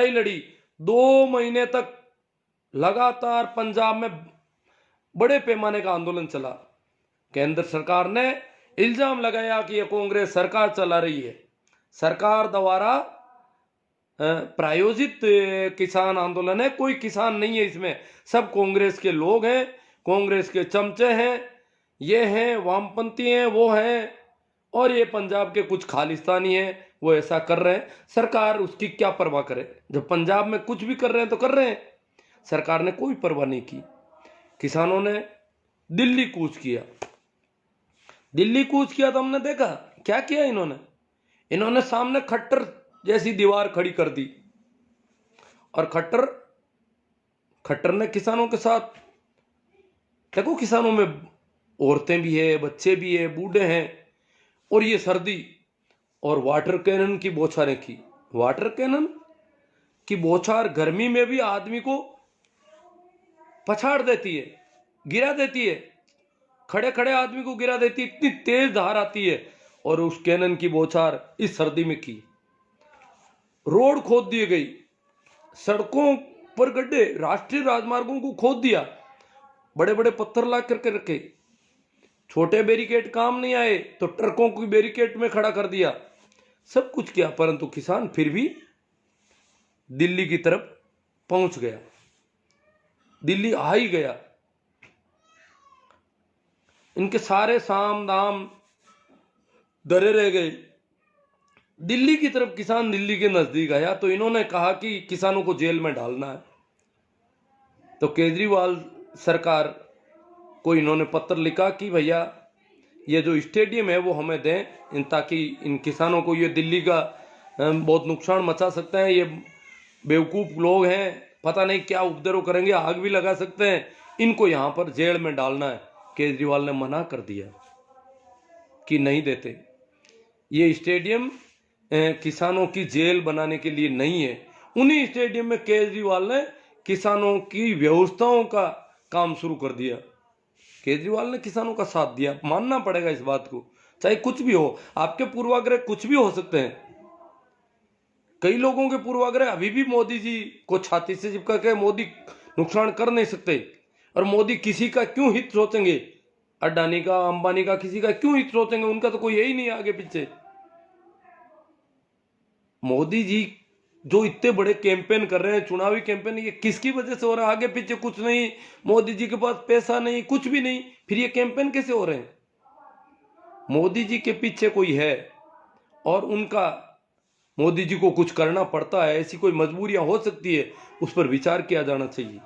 लड़ी 2 महीने तक लगातार पंजाब में बड़े पैमाने का आंदोलन चला। केंद्र सरकार ने इल्जाम लगाया कि यह कांग्रेस सरकार चला रही है, सरकार द्वारा प्रायोजित किसान आंदोलन है, कोई किसान नहीं है इसमें, सब कांग्रेस के लोग हैं, कांग्रेस के चमचे हैं, ये हैं वामपंथी हैं, वो हैं, और ये पंजाब के कुछ खालिस्तानी हैं, वो ऐसा कर रहे हैं। सरकार उसकी क्या परवाह करे, जब पंजाब में कुछ भी कर रहे हैं तो कर रहे हैं। सरकार ने कोई परवाह नहीं की। किसानों ने दिल्ली कूच किया, दिल्ली कूच किया तो हमने देखा क्या किया इन्होंने सामने खट्टर जैसी दीवार खड़ी कर दी, और खट्टर ने किसानों के साथ, देखो किसानों में औरतें भी है, बच्चे भी है, बूढ़े हैं, और ये सर्दी और वाटर कैनन की बौछारें की। वाटर कैनन की बौछार गर्मी में भी आदमी को पछाड़ देती है, गिरा देती है, खड़े खड़े आदमी को गिरा देती है, इतनी तेज धार आती है। और उस कैनन की बौछार इस सर्दी में की। रोड खोद दी गई, सड़कों पर गड्ढे, राष्ट्रीय राजमार्गों को खोद दिया, बड़े बड़े पत्थर ला करके रखे, छोटे बैरिकेड काम नहीं आए तो ट्रकों को बैरिकेड में खड़ा कर दिया, सब कुछ किया, परंतु किसान फिर भी दिल्ली की तरफ पहुंच गया, दिल्ली आ ही गया। इनके सारे साम दाम डरे रह गए। दिल्ली की तरफ किसान दिल्ली के नजदीक आया तो इन्होंने कहा कि किसानों को जेल में डालना है। तो केजरीवाल सरकार को इन्होंने पत्र लिखा कि भैया ये जो स्टेडियम है वो हमें दें, ताकि इन किसानों को, ये दिल्ली का बहुत नुकसान मचा सकते हैं, ये बेवकूफ़ लोग हैं, पता नहीं क्या उपद्रव करेंगे, आग भी लगा सकते हैं, इनको यहाँ पर जेल में डालना है। केजरीवाल ने मना कर दिया कि नहीं देते, ये स्टेडियम किसानों की जेल बनाने के लिए नहीं है। उन्हीं स्टेडियम में केजरीवाल ने किसानों की व्यवस्थाओं का काम शुरू कर दिया। केजरीवाल ने किसानों का साथ दिया, मानना पड़ेगा इस बात को, चाहे कुछ भी हो, आपके पूर्वाग्रह कुछ भी हो सकते हैं। कई लोगों के पूर्वाग्रह अभी भी मोदी जी को छाती से चिपका के मोदी नुकसान कर नहीं सकते, और मोदी किसी का क्यों हित सोचेंगे, अडानी का, अंबानी का, किसी का क्यों हित सोचेंगे, उनका तो कोई यही नहीं आगे पीछे। मोदी जी जो इतने बड़े कैंपेन कर रहे हैं, चुनावी कैंपेन, ये किसकी वजह से हो रहा है? आगे पीछे कुछ नहीं, मोदी जी के पास पैसा नहीं, कुछ भी नहीं, फिर ये कैंपेन कैसे हो रहे हैं? मोदी जी के पीछे कोई है और उनका मोदी जी को कुछ करना पड़ता है, ऐसी कोई मजबूरियां हो सकती है, उस पर विचार किया जाना चाहिए।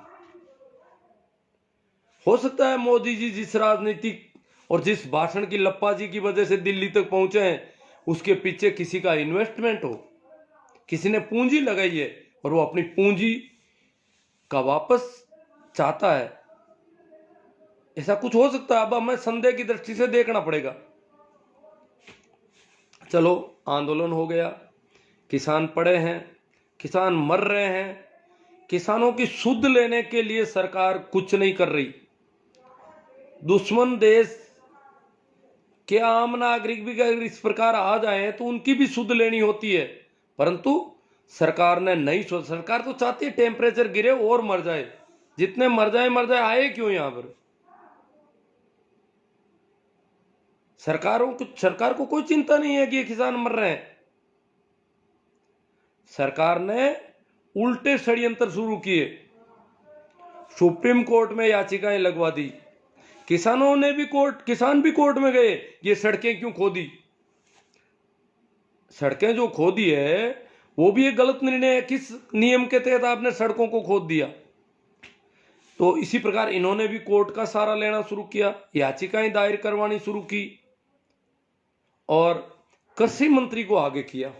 हो सकता है मोदी जी जिस राजनीतिक और जिस भाषण की लप्पाजी की वजह से दिल्ली तक पहुंचे हैं, उसके पीछे किसी का इन्वेस्टमेंट हो, किसी ने पूंजी लगाई है और वो अपनी पूंजी का वापस चाहता है, ऐसा कुछ हो सकता है। अब हमें संदेह की दृष्टि से देखना पड़ेगा। चलो, आंदोलन हो गया, किसान पड़े हैं, किसान मर रहे हैं, किसानों की सुध लेने के लिए सरकार कुछ नहीं कर रही। दुश्मन देश के आम नागरिक भी अगर इस प्रकार आ जाए तो उनकी भी सुध लेनी होती है, परंतु सरकार ने नहीं सोचा। सरकार तो चाहती है टेम्परेचर गिरे और मर जाए, जितने मर जाए, आए क्यों यहां पर? सरकार को कोई चिंता नहीं है कि ये किसान मर रहे हैं। सरकार ने उल्टे षड्यंत्र शुरू किए, सुप्रीम कोर्ट में याचिकाएं लगवा दी, किसान भी कोर्ट में गए, ये सड़कें क्यों खोदी? सड़कें जो खोदी है वो भी एक गलत निर्णय है, किस नियम के तहत आपने सड़कों को खोद दिया? तो इसी प्रकार इन्होंने भी कोर्ट का सहारा लेना शुरू किया, याचिकाएं दायर करवानी शुरू की और कृषि मंत्री को आगे किया।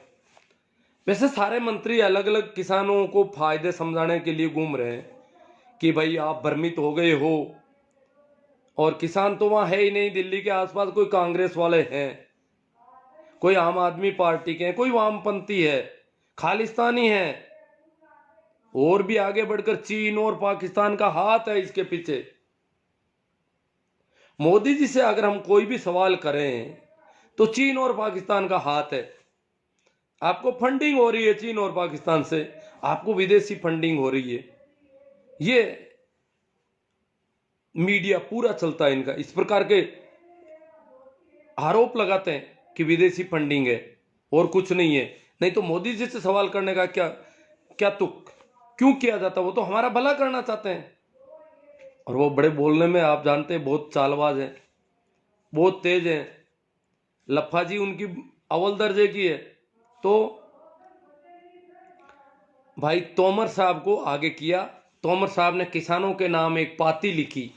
वैसे सारे मंत्री अलग अलग किसानों को फायदे समझाने के लिए घूम रहे हैं कि भाई आप भ्रमित हो गए हो, और किसान तो वहां है ही नहीं, दिल्ली के आसपास कोई कांग्रेस वाले हैं, कोई आम आदमी पार्टी के हैं, कोई वामपंथी है, खालिस्तानी है, और भी आगे बढ़कर चीन और पाकिस्तान का हाथ है इसके पीछे। मोदी जी से अगर हम कोई भी सवाल करें तो चीन और पाकिस्तान का हाथ है। आपको फंडिंग हो रही है चीन और पाकिस्तान से, आपको विदेशी फंडिंग हो रही है, ये मीडिया पूरा चलता है इनका, इस प्रकार के आरोप लगाते हैं कि विदेशी फंडिंग है और कुछ नहीं है। नहीं तो मोदी जी से सवाल करने का क्या क्या तुक क्यों किया जाता, वो तो हमारा भला करना चाहते हैं। और वो बड़े बोलने में आप जानते हैं बहुत चालबाज हैं, बहुत तेज हैं। लफाजी उनकी अव्वल दर्जे की है। तो भाई तोमर साहब को आगे किया। तोमर साहब ने किसानों के नाम एक पाती लिखी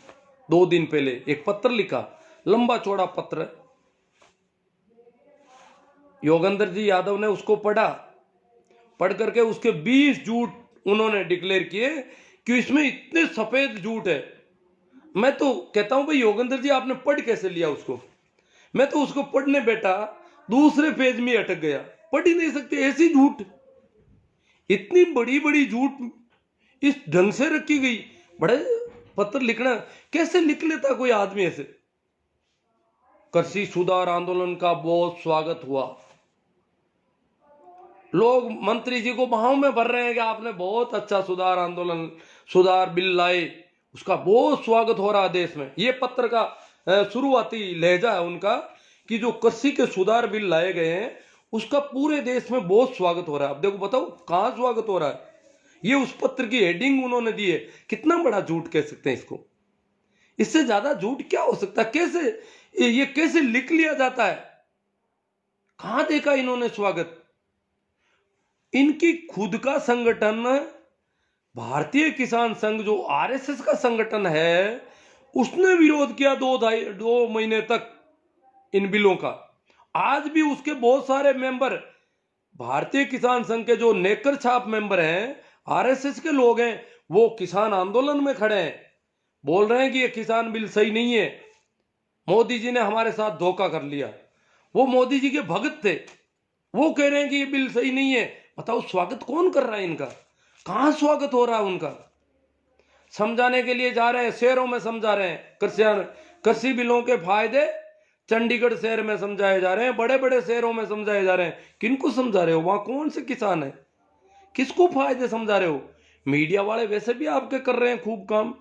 2 दिन पहले, एक पत्र लिखा, लंबा चौड़ा पत्र। योगेंद्र जी यादव ने उसको पढ़ा, पढ़ करके उसके 20 झूठ उन्होंने डिक्लेयर किए कि इसमें इतने सफेद झूठ है। मैं तो कहता हूं भाई योगेंद्र जी आपने पढ़ कैसे लिया उसको? मैं तो उसको पढ़ने बैठा, दूसरे पेज में अटक गया, पढ़ ही नहीं सकते ऐसी झूठ, इतनी बड़ी बड़ी झूठ इस ढंग से रखी गई। बड़े पत्र लिखना कैसे लिख लेता कोई आदमी ऐसे? कृषि सुधार आंदोलन का बहुत स्वागत हुआ, लोग मंत्री जी को बाहों में भर रहे हैं कि आपने बहुत अच्छा सुधार आंदोलन, सुधार बिल लाए, उसका बहुत स्वागत हो रहा है देश में। ये पत्र का शुरुआती लहजा है उनका कि जो कृषि के सुधार बिल लाए गए हैं उसका पूरे देश में बहुत स्वागत हो रहा है। अब देखो बताओ कहां स्वागत हो रहा है? ये उस पत्र की हेडिंग उन्होंने दी है। कितना बड़ा झूठ कह सकते हैं इसको? इससे ज्यादा झूठ क्या हो सकता है? कैसे ये कैसे लिख लिया जाता है? कहां देखा इन्होंने स्वागत? इनकी खुद का संगठन भारतीय किसान संघ जो आरएसएस का संगठन है, उसने विरोध किया 2 महीने तक इन बिलों का। आज भी उसके बहुत सारे मेंबर, भारतीय किसान संघ के जो नेकर छाप मेंबर हैं, आरएसएस के लोग हैं, वो किसान आंदोलन में खड़े हैं, बोल रहे हैं कि ये किसान बिल सही नहीं है, मोदी जी ने हमारे साथ धोखा कर लिया। वो मोदी जी के भगत थे, वो कह रहे हैं कि ये बिल सही नहीं है। बताओ स्वागत कौन कर रहा है इनका? कहां स्वागत हो रहा है उनका? समझाने के लिए जा रहे हैं, शहरों में समझा रहे हैं, कृषि बिलों के फायदे चंडीगढ़ शहर में समझाए जा रहे हैं, बड़े बड़े शहरों में समझाए जा रहे हैं। किनको समझा रहे हो? वहां कौन से किसान है? किसको फायदे समझा रहे हो? मीडिया वाले वैसे भी आपके कर रहे हैं खूब काम।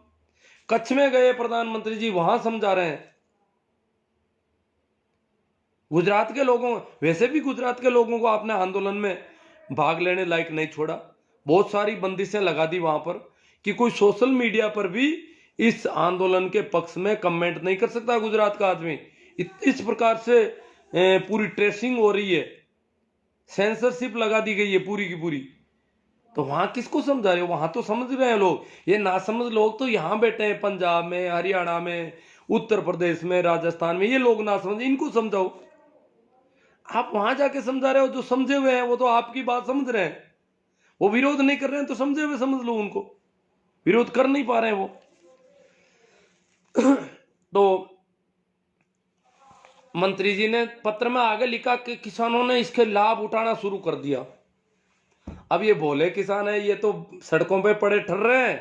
कच्छ में गए प्रधानमंत्री जी, वहां समझा रहे हैं। गुजरात के लोगों, वैसे भी गुजरात के लोगों को आपने आंदोलन में भाग लेने लायक नहीं छोड़ा, बहुत सारी बंदिशें लगा दी वहां पर कि कोई सोशल मीडिया पर भी इस आंदोलन के पक्ष में कमेंट नहीं कर सकता गुजरात का आदमी। इस प्रकार से पूरी ट्रेसिंग हो रही है, सेंसरशिप लगा दी गई है पूरी की पूरी। तो वहां किसको समझा रहे हो? वहां तो समझ रहे हैं लोग। ये नासमझ लोग तो यहां बैठे हैं, पंजाब में, हरियाणा में, उत्तर प्रदेश में, राजस्थान में, ये लोग ना समझ, इनको समझाओ। आप वहां जाके समझा रहे हो, जो समझे हुए हैं वो तो आपकी बात समझ रहे हैं, वो विरोध नहीं कर रहे हैं, तो समझे हुए समझ लो उनको, विरोध कर नहीं पा रहे हैं वो। तो मंत्री जी ने पत्र में आगे लिखा कि किसानों ने इसके लाभ उठाना शुरू कर दिया। अब ये भोले किसान है, ये तो सड़कों पे पड़े ठहर रहे हैं,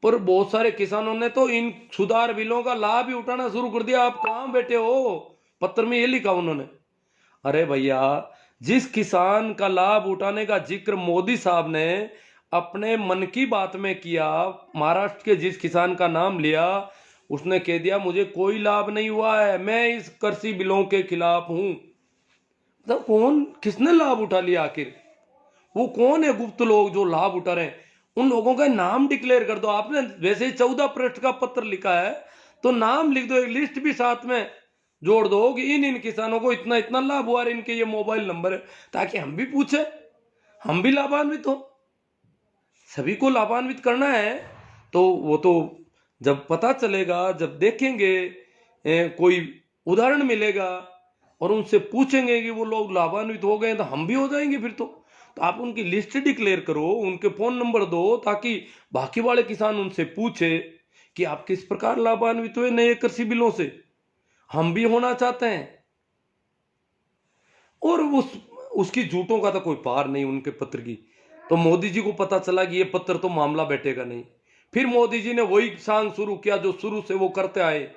पर बहुत सारे किसानों ने तो इन सुधार बिलों का लाभ ही उठाना शुरू कर दिया। आप कहां बैठे हो? पत्र में ये लिखा उन्होंने। अरे भैया, जिस किसान का लाभ उठाने का जिक्र मोदी साहब ने अपने मन की बात में किया, महाराष्ट्र के जिस किसान का नाम लिया, उसने कह दिया मुझे कोई लाभ नहीं हुआ है, मैं इस कृषि बिलों के खिलाफ हूं। तो कौन, किसने लाभ उठा लिया आखिर? वो कौन है गुप्त लोग जो लाभ उठा रहे हैं? उन लोगों का नाम डिक्लेयर कर दो। आपने वैसे ही 14 पृष्ठ का पत्र लिखा है, तो नाम लिख दो, एक लिस्ट भी साथ में जोड़ दो कि इन किसानों को इतना इतना लाभ हुआ, इनके ये मोबाइल नंबर है, ताकि हम भी पूछे, हम भी लाभान्वित हो। सभी को लाभान्वित करना है, तो वो तो जब पता चलेगा, जब देखेंगे, कोई उदाहरण मिलेगा और उनसे पूछेंगे कि वो लोग लाभान्वित हो गए, तो हम भी हो जाएंगे फिर तो आप उनकी लिस्ट डिक्लेयर करो, उनके फोन नंबर दो, ताकि बाकी वाले किसान उनसे पूछे कि आप किस प्रकार लाभान्वित हुए नए कृषि बिलों से, हम भी होना चाहते हैं। और उसकी झूठों का तो कोई पार नहीं उनके पत्र की। तो मोदी जी को पता चला कि ये पत्र तो मामला बैठेगा नहीं, फिर मोदी जी ने वही सांग शुरू किया जो शुरू से वो करते आए।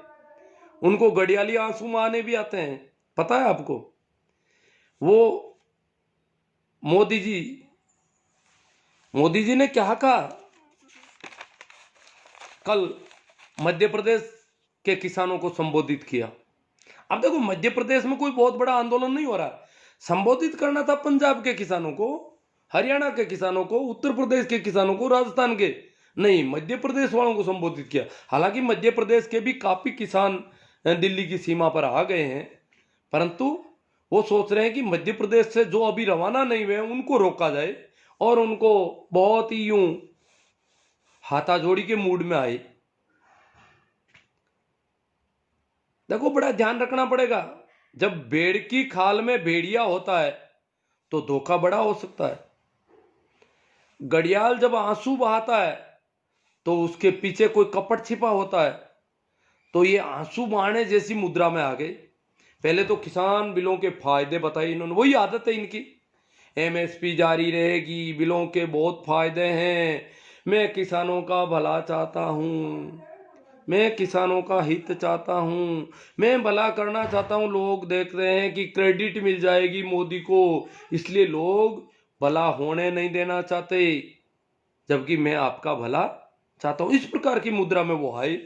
उनको घड़ियाली आंसू आने भी आते हैं, पता है आपको? वो मोदी जी मोदी जी ने क्या कहा? कल मध्य प्रदेश के किसानों को संबोधित किया। अब देखो, मध्य प्रदेश में कोई बहुत बड़ा आंदोलन नहीं हो रहा। संबोधित करना था पंजाब के किसानों को, हरियाणा के किसानों को, उत्तर प्रदेश के किसानों को, राजस्थान के नहीं, मध्य प्रदेश वालों को संबोधित किया। हालांकि मध्य प्रदेश के भी काफी किसान दिल्ली की सीमा पर आ गए हैं, परंतु वो सोच रहे हैं कि मध्य प्रदेश से जो अभी रवाना नहीं हुए उनको रोका जाए और उनको बहुत ही यूं हाथाजोड़ी के मूड में आए। देखो, बड़ा ध्यान रखना पड़ेगा। जब भेड़ की खाल में भेड़िया होता है तो धोखा बड़ा हो सकता है। घड़ियाल जब आंसू बहाता है तो उसके पीछे कोई कपट छिपा होता है। तो ये आंसू बहाने जैसी मुद्रा में आ गए। पहले तो किसान बिलों के फायदे बताए इन्होंने, वही आदत है इनकी। एमएसपी जारी रहेगी, बिलों के बहुत फायदे हैं, मैं किसानों का भला चाहता हूं, मैं किसानों का हित चाहता हूं, मैं भला करना चाहता हूं। लोग देख रहे हैं कि क्रेडिट मिल जाएगी मोदी को, इसलिए लोग भला होने नहीं देना चाहते, जबकि मैं आपका भला चाहता हूं। इस प्रकार की मुद्रा में वो आए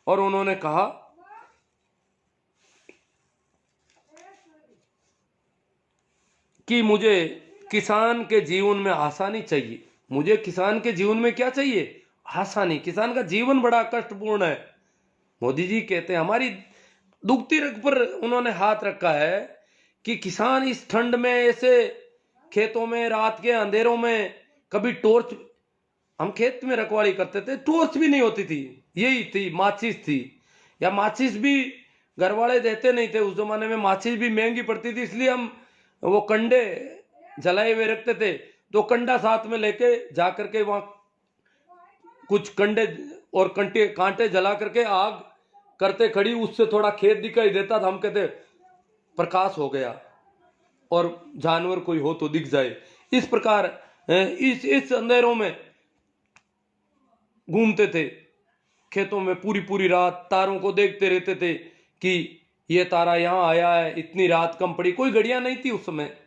और उन्होंने कहा कि मुझे किसान के जीवन में आसानी चाहिए। मुझे किसान के जीवन में क्या चाहिए? आसानी। किसान का जीवन बड़ा कष्टपूर्ण है। मोदी जी कहते हैं, हमारी दुखती रग पर उन्होंने हाथ रखा है कि किसान इस ठंड में ऐसे खेतों में रात के अंधेरों में, कभी टॉर्च, हम खेत में रखवाली करते थे, टॉर्च भी नहीं होती थी, यही थी माचिस थी, या माचिस भी घर वाले देते नहीं थे। उस जमाने में माचिस भी महंगी पड़ती थी, इसलिए हम वो कंडे जलाए हुए रखते थे। तो कंडा साथ में लेके जा करके वहां कुछ कंडे और कंटे कांटे जला करके आग करते खड़ी, उससे थोड़ा खेत दिखाई देता था। हम कहते प्रकाश हो गया और जानवर कोई हो तो दिख जाए। इस प्रकार इस अंधेरों में घूमते थे खेतों में, पूरी पूरी रात तारों को देखते रहते थे कि ये तारा यहां आया है, इतनी रात कम पड़ी। कोई घड़ियां नहीं थी उस समय।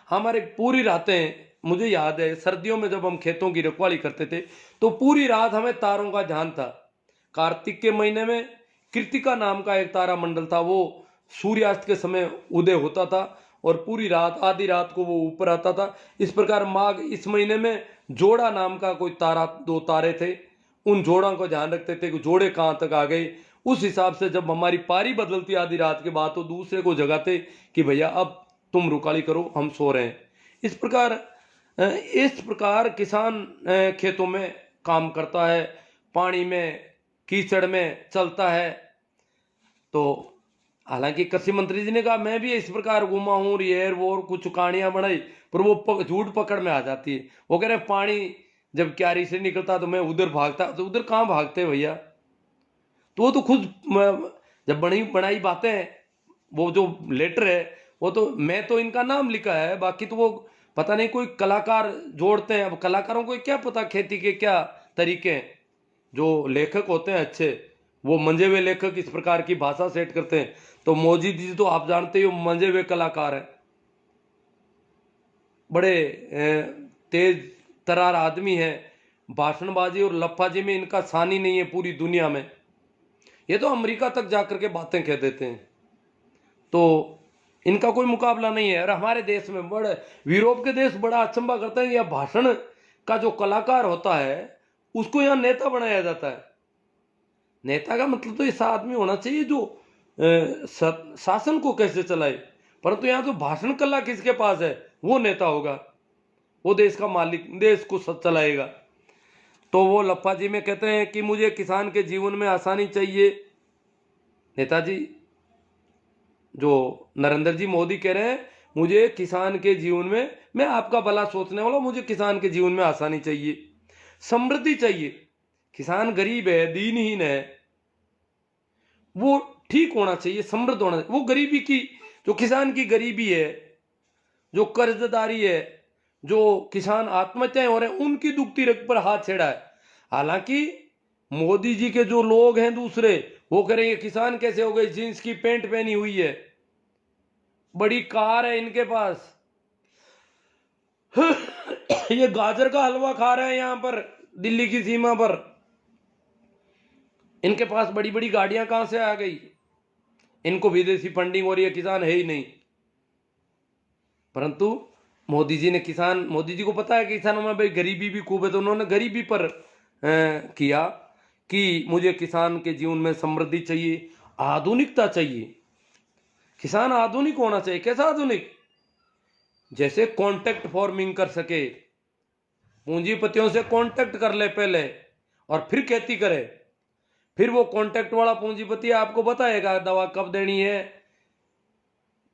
हमारे पूरी रातें, मुझे याद है सर्दियों में जब हम खेतों की रखवाली करते थे तो पूरी रात हमें तारों का ध्यान था। कार्तिक के महीने में कृतिका नाम का एक तारा मंडल था, वो सूर्यास्त के समय उदय होता था और पूरी रात, आधी रात को वो ऊपर आता था। इस प्रकार माघ इस महीने में जोड़ा नाम का कोई तारा, दो तारे थे, उन जोड़ों को ध्यान रखते थे कि जोड़े कहाँ तक आ गए। उस हिसाब से जब हमारी पारी बदलती आधी रात के बाद तो दूसरे को जगाते कि भैया अब तुम रुकाली करो, हम सो रहे हैं। इस प्रकार किसान खेतों में काम करता है, पानी में कीचड़ में चलता है। तो हालांकि कृषि मंत्री जी ने कहा मैं भी इस प्रकार घूमा हूं, ये वो कुछ कहानियां बनाई, पर वो झूठ पकड़ में आ जाती है। वो कह रहे पानी जब क्यारी से निकलता तो मैं उधर भागता, तो उधर कहाँ भागते भैया? तो वो तो खुद जब बनाई बातें, वो जो लेटर है वो तो मैं तो इनका नाम लिखा है, बाकी तो वो पता नहीं कोई कलाकार जोड़ते हैं। अब कलाकारों को क्या पता खेती के क्या तरीके हैं। जो लेखक होते हैं अच्छे, वो मंजे हुए लेखक इस प्रकार की भाषा सेट करते हैं। तो मोदी जी तो आप जानते हो मंजे हुए कलाकार हैं, बड़े तेज तरार आदमी है। भाषणबाजी और लफ्फाजी में इनका सानी नहीं है पूरी दुनिया में। ये तो अमेरिका तक जाकर के बातें कह देते हैं, तो इनका कोई मुकाबला नहीं है। और हमारे देश में बड़े, यूरोप के देश बड़ा अचंभा करते हैं, यह भाषण का जो कलाकार होता है उसको यहाँ नेता बनाया जाता है। नेता का मतलब तो ऐसा आदमी होना चाहिए जो शासन को कैसे चलाए, परंतु यहाँ तो भाषण कला किसके पास है, वो नेता होगा, वो देश का मालिक, देश को चलाएगा। तो वो लप्पा जी में कहते हैं कि मुझे किसान के जीवन में आसानी चाहिए। नेताजी जो नरेंद्र जी मोदी कह रहे हैं मुझे किसान के जीवन में, मैं आपका भला सोचने वाला, मुझे किसान के जीवन में आसानी चाहिए, समृद्धि चाहिए। किसान गरीब है, दीनहीन है, वो ठीक होना चाहिए, समृद्ध होना चाहिए। वो गरीबी की, जो किसान की गरीबी है, जो कर्जदारी है, जो किसान आत्महत्याएं हो रहे हैं, उनकी दुखती रग पर हाथ छेड़ा है। हालांकि मोदी जी के जो लोग हैं दूसरे, वो करेंगे किसान कैसे हो गए, जींस की पैंट पहनी हुई है, बड़ी कार है इनके पास ये गाजर का हलवा खा रहे हैं यहां पर दिल्ली की सीमा पर। इनके पास बड़ी बड़ी गाड़ियां कहां से आ गई? इनको विदेशी फंडिंग हो रही है, किसान है ही नहीं। परंतु मोदी जी को पता है कि किसानों में भाई गरीबी भी खूब है, तो उन्होंने गरीबी पर किया कि मुझे किसान के जीवन में समृद्धि चाहिए, आधुनिकता चाहिए। किसान आधुनिक होना चाहिए। कैसा आधुनिक? जैसे कॉन्टेक्ट फार्मिंग कर सके, पूंजीपतियों से कॉन्टेक्ट कर ले पहले और फिर खेती करे। फिर वो कॉन्टेक्ट वाला पूंजीपति आपको बताएगा दवा कब देनी है,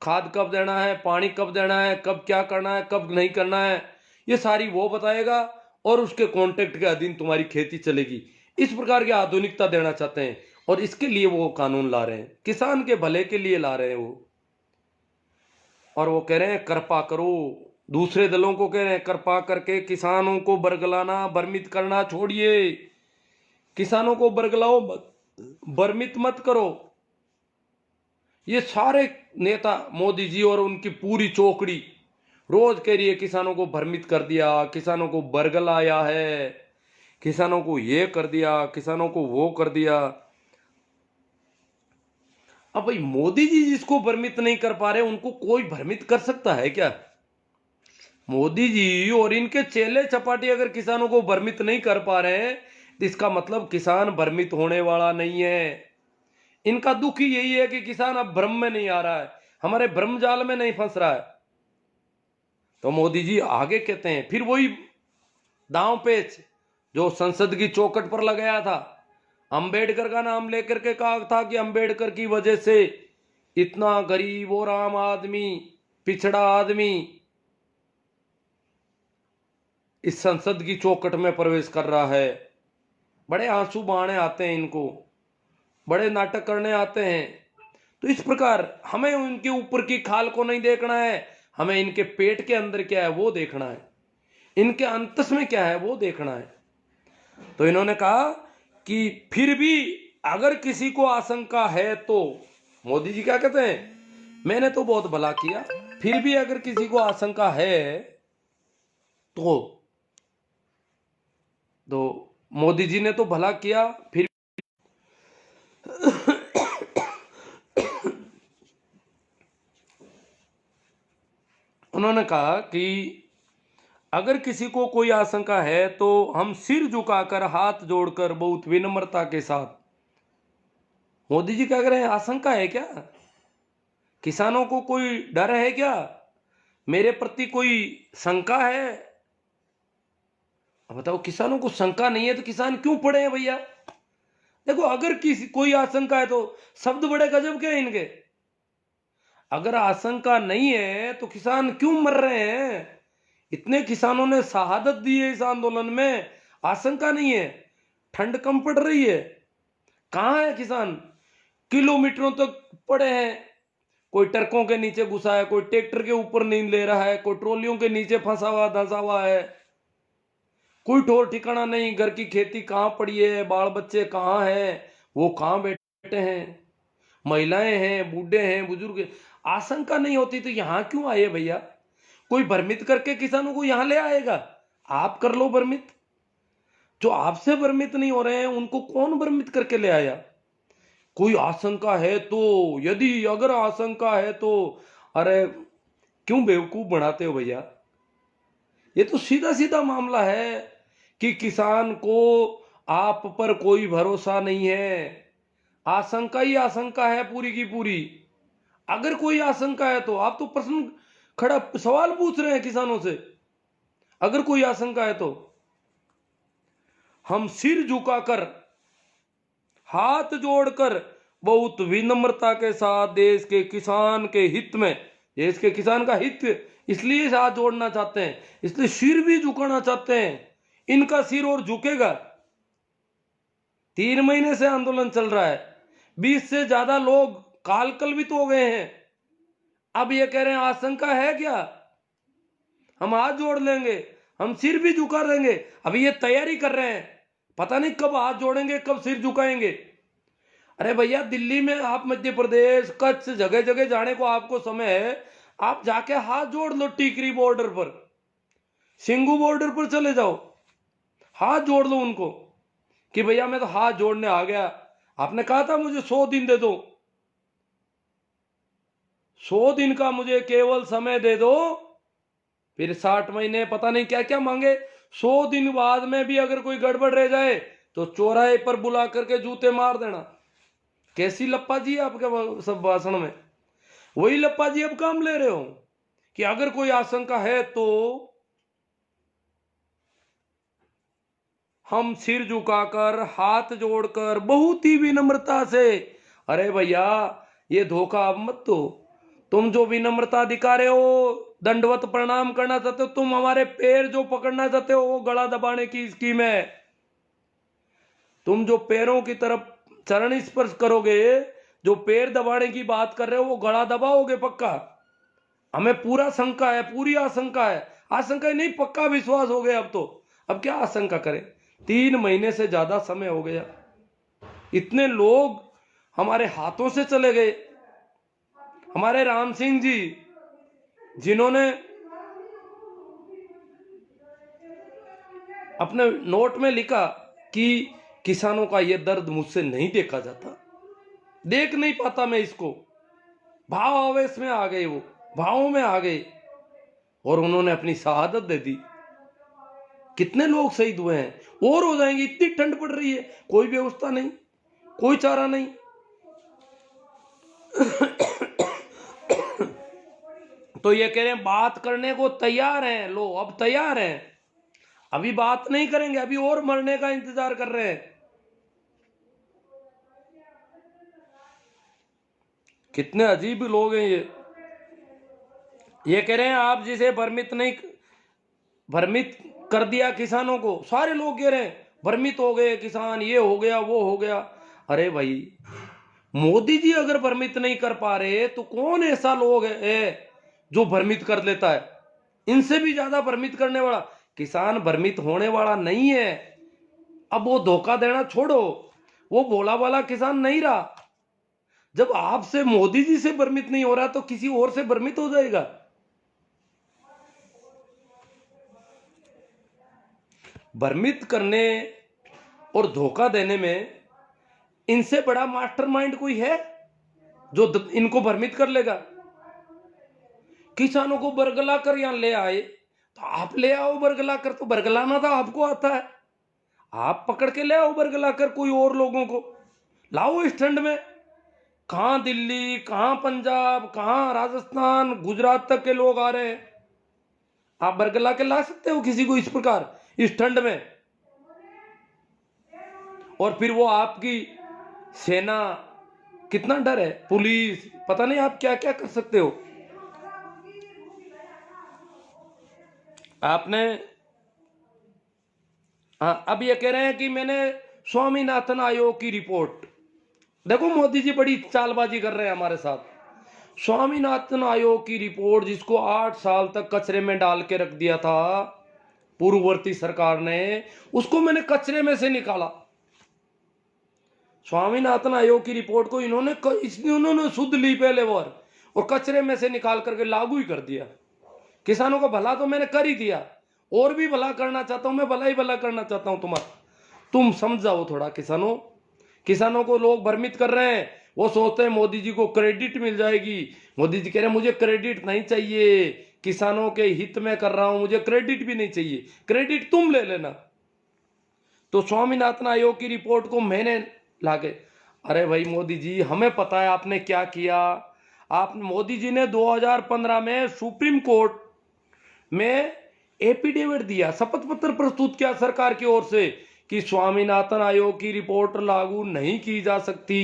खाद कब देना है, पानी कब देना है, कब क्या करना है, कब नहीं करना है, ये सारी वो बताएगा और उसके कॉन्टेक्ट के अधीन तुम्हारी खेती चलेगी। इस प्रकार की आधुनिकता देना चाहते हैं और इसके लिए वो कानून ला रहे हैं, किसान के भले के लिए ला रहे हैं वो। और वो कह रहे हैं कृपा करो, दूसरे दलों को कह रहे हैं कृपा करके किसानों को बरगलाना भ्रमित करना छोड़िए, किसानों को बरगलाओ मत, भ्रमित मत करो। ये सारे नेता मोदी जी और उनकी पूरी चौकड़ी रोज कह रही है किसानों को भ्रमित कर दिया, किसानों को बरगलाया है, किसानों को ये कर दिया, किसानों को वो कर दिया। अब भाई मोदी जी जिसको भ्रमित नहीं कर पा रहे उनको कोई भ्रमित कर सकता है क्या? मोदी जी और इनके चेले चपाटी अगर किसानों को भ्रमित नहीं कर पा रहे हैं तो इसका मतलब किसान भ्रमित होने वाला नहीं है। इनका दुख ही यही है कि किसान अब भ्रम में नहीं आ रहा है, हमारे भ्रम जाल में नहीं फंस रहा है। तो मोदी जी आगे कहते हैं फिर वही दांव पेच जो संसद की चौखट पर लगाया था, अंबेडकर का नाम लेकर के कहा था कि अंबेडकर की वजह से इतना गरीब और आम आदमी, पिछड़ा आदमी इस संसद की चौखट में प्रवेश कर रहा है। बड़े आंसू बहाने आते हैं इनको, बड़े नाटक करने आते हैं। तो इस प्रकार हमें उनके ऊपर की खाल को नहीं देखना है, हमें इनके पेट के अंदर क्या है वो देखना है, इनके अंतस में क्या है वो देखना है। तो इन्होंने कहा कि फिर भी अगर किसी को आशंका है तो, मोदी जी क्या कहते हैं, मैंने तो बहुत भला किया, फिर भी अगर किसी को आशंका है तो मोदी जी ने तो भला किया, फिर उन्होंने कहा कि अगर किसी को कोई आशंका है तो हम सिर झुकाकर हाथ जोड़कर बहुत विनम्रता के साथ। मोदी जी क्या कह रहे हैं, आशंका है क्या? किसानों को कोई डर है क्या? मेरे प्रति कोई शंका है? अब बताओ, किसानों को शंका नहीं है तो किसान क्यों पड़े हैं भैया? देखो, अगर किसी कोई आशंका है तो शब्द बड़े गजब के हैं इनके। अगर आशंका नहीं है तो किसान क्यों मर रहे हैं? इतने किसानों ने शहादत दी है इस आंदोलन में, आशंका नहीं है, ठंड कम पड़ रही है। कहां है किसान? किलोमीटरों तक पड़े हैं, कोई ट्रकों के नीचे घुसा है, कोई ट्रैक्टर के ऊपर नींद ले रहा है, कोई ट्रॉलियों के नीचे फंसा हुआ धंसा हुआ है, कोई ठोर ठिकाना नहीं। घर की खेती कहां पड़ी है, बाल बच्चे कहां हैं, वो कहां बैठे हैं, महिलाएं हैं, बूढ़े हैं, बुजुर्ग हैं। आशंका नहीं होती तो यहां क्यों आए भैया? कोई भ्रमित करके किसानों को यहां ले आएगा? आप कर लो भ्रमित, जो आपसे भ्रमित नहीं हो रहे हैं उनको कौन भ्रमित करके ले आया? कोई आशंका है तो, यदि अगर आशंका है तो, अरे क्यों बेवकूफ बनाते हो भैया? ये तो सीधा सीधा मामला है कि किसान को आप पर कोई भरोसा नहीं है, आशंका ही आशंका है पूरी की पूरी। अगर कोई आशंका है तो आप तो प्रश्न खड़ा सवाल पूछ रहे हैं किसानों से। अगर कोई आशंका है तो हम सिर झुकाकर हाथ जोड़कर बहुत विनम्रता के साथ देश के किसान के हित में, देश के किसान का हित इसलिए हाथ जोड़ना चाहते हैं, इसलिए सिर भी झुकाना चाहते हैं। इनका सिर और झुकेगा। 3 महीने से आंदोलन चल रहा है, 20 से ज्यादा लोग काल कलवित हो गए हैं। अब ये कह रहे हैं आशंका है क्या, हम हाथ जोड़ लेंगे, हम सिर भी झुका देंगे। अभी ये तैयारी कर रहे हैं, पता नहीं कब हाथ जोड़ेंगे, कब सिर झुकाएंगे। अरे भैया, दिल्ली में आप, मध्य प्रदेश, कच्छ, जगह जगह जाने को आपको समय है, आप जाके हाथ जोड़ लो टीकरी बॉर्डर पर, सिंगू बॉर्डर पर चले जाओ, हाथ जोड़ लो उनको कि भैया मैं तो हाथ जोड़ने आ गया, आपने कहा था मुझे 100 दिन दे दो, 100 दिन का मुझे केवल समय दे दो, फिर 60 महीने पता नहीं क्या क्या मांगे। 100 दिन बाद में भी अगर कोई गड़बड़ रह जाए तो चौराहे पर बुला करके जूते मार देना। कैसी लप्पा जी है आपके सब भाषण में? वही लप्पा जी अब काम ले रहे हो कि अगर कोई आशंका है तो हम सिर झुकाकर हाथ जोड़कर बहुत ही विनम्रता से, अरे भैया ये धोखा अब मत दो, तुम जो विनम्रता दिखा रहे हो, दंडवत प्रणाम करना चाहते हो, तुम हमारे पैर जो पकड़ना चाहते हो वो गला दबाने की स्कीम है। तुम जो पैरों की तरफ चरण स्पर्श करोगे, जो पैर दबाने की बात कर रहे हो वो गला दबाओगे पक्का। हमें पूरा शंका है, पूरी आशंका है, आशंका नहीं पक्का विश्वास हो गया अब तो। अब क्या आशंका करें, 3 महीने से ज्यादा समय हो गया, इतने लोग हमारे हाथों से चले गए। हमारे राम सिंह जी जिन्होंने अपने नोट में लिखा कि किसानों का यह दर्द मुझसे नहीं देखा जाता, देख नहीं पाता मैं इसको, भाव आवेश में आ गए, वो भावों में आ गए और उन्होंने अपनी शहादत दे दी। कितने लोग शहीद हुए हैं और हो जाएंगे, इतनी ठंड पड़ रही है, कोई व्यवस्था नहीं, कोई चारा नहीं। तो ये कह रहे हैं बात करने को तैयार हैं, लो अब तैयार हैं, अभी बात नहीं करेंगे, अभी और मरने का इंतजार कर रहे हैं। कितने अजीब लोग हैं ये कह रहे हैं आप जिसे भ्रमित कर दिया किसानों को, सारे लोग कह रहे हैं भ्रमित हो गए किसान, ये हो गया वो हो गया। अरे भाई मोदी जी अगर भ्रमित नहीं कर पा रहे तो कौन ऐसा लोग है जो भ्रमित कर लेता है? इनसे भी ज्यादा भ्रमित करने वाला किसान भ्रमित होने वाला नहीं है। अब वो धोखा देना छोड़ो, वो भोला वाला किसान नहीं रहा। जब आपसे मोदी जी से भ्रमित नहीं हो रहा तो किसी और से भ्रमित हो जाएगा। भ्रमित करने और धोखा देने में इनसे बड़ा मास्टरमाइंड कोई है जो इनको भ्रमित कर लेगा? किसानों को बरगला कर यहां ले आए तो आप ले आओ बरगला कर, तो बरगलाना था आपको आता है, आप पकड़ के ले आओ बरगला कर, कोई और लोगों को लाओ इस ठंड में। कहां दिल्ली, कहां पंजाब, कहां राजस्थान, गुजरात तक के लोग आ रहे हैं, आप बरगला के ला सकते हो किसी को इस प्रकार इस ठंड में? और फिर वो आपकी सेना, कितना डर है, पुलिस, पता नहीं आप क्या क्या कर सकते हो। आपने हाँ, अब ये कह रहे हैं कि मैंने स्वामीनाथन आयोग की रिपोर्ट, देखो मोदी जी बड़ी चालबाजी कर रहे हैं हमारे साथ। स्वामीनाथन आयोग की रिपोर्ट जिसको 8 साल तक कचरे में डाल के रख दिया था पूर्ववर्ती सरकार ने, उसको मैंने कचरे में से निकाला। स्वामीनाथन आयोग की रिपोर्ट को इन्होंने शुद्ध ली पहले बार और कचरे में से निकाल करके लागू ही कर दिया। किसानों का भला तो मैंने कर ही दिया, और भी भला करना चाहता हूं मैं, भला ही भला करना चाहता हूं तुम्हारा। तुम समझाओ थोड़ा किसानों, किसानों को लोग भ्रमित कर रहे हैं, वो सोचते हैं मोदी जी को क्रेडिट मिल जाएगी। मोदी जी कह रहे हैं मुझे क्रेडिट नहीं चाहिए, किसानों के हित में कर रहा हूं, मुझे क्रेडिट भी नहीं चाहिए, क्रेडिट तुम ले लेना। तो स्वामीनाथन आयोग की रिपोर्ट को मैंने लाके, अरे भाई मोदी जी हमें पता है आपने क्या किया। आप मोदी जी ने 2015 में सुप्रीम कोर्ट में एफिडेविट दिया, शपथ पत्र प्रस्तुत किया सरकार की ओर से कि स्वामीनाथन आयोग की रिपोर्ट लागू नहीं की जा सकती।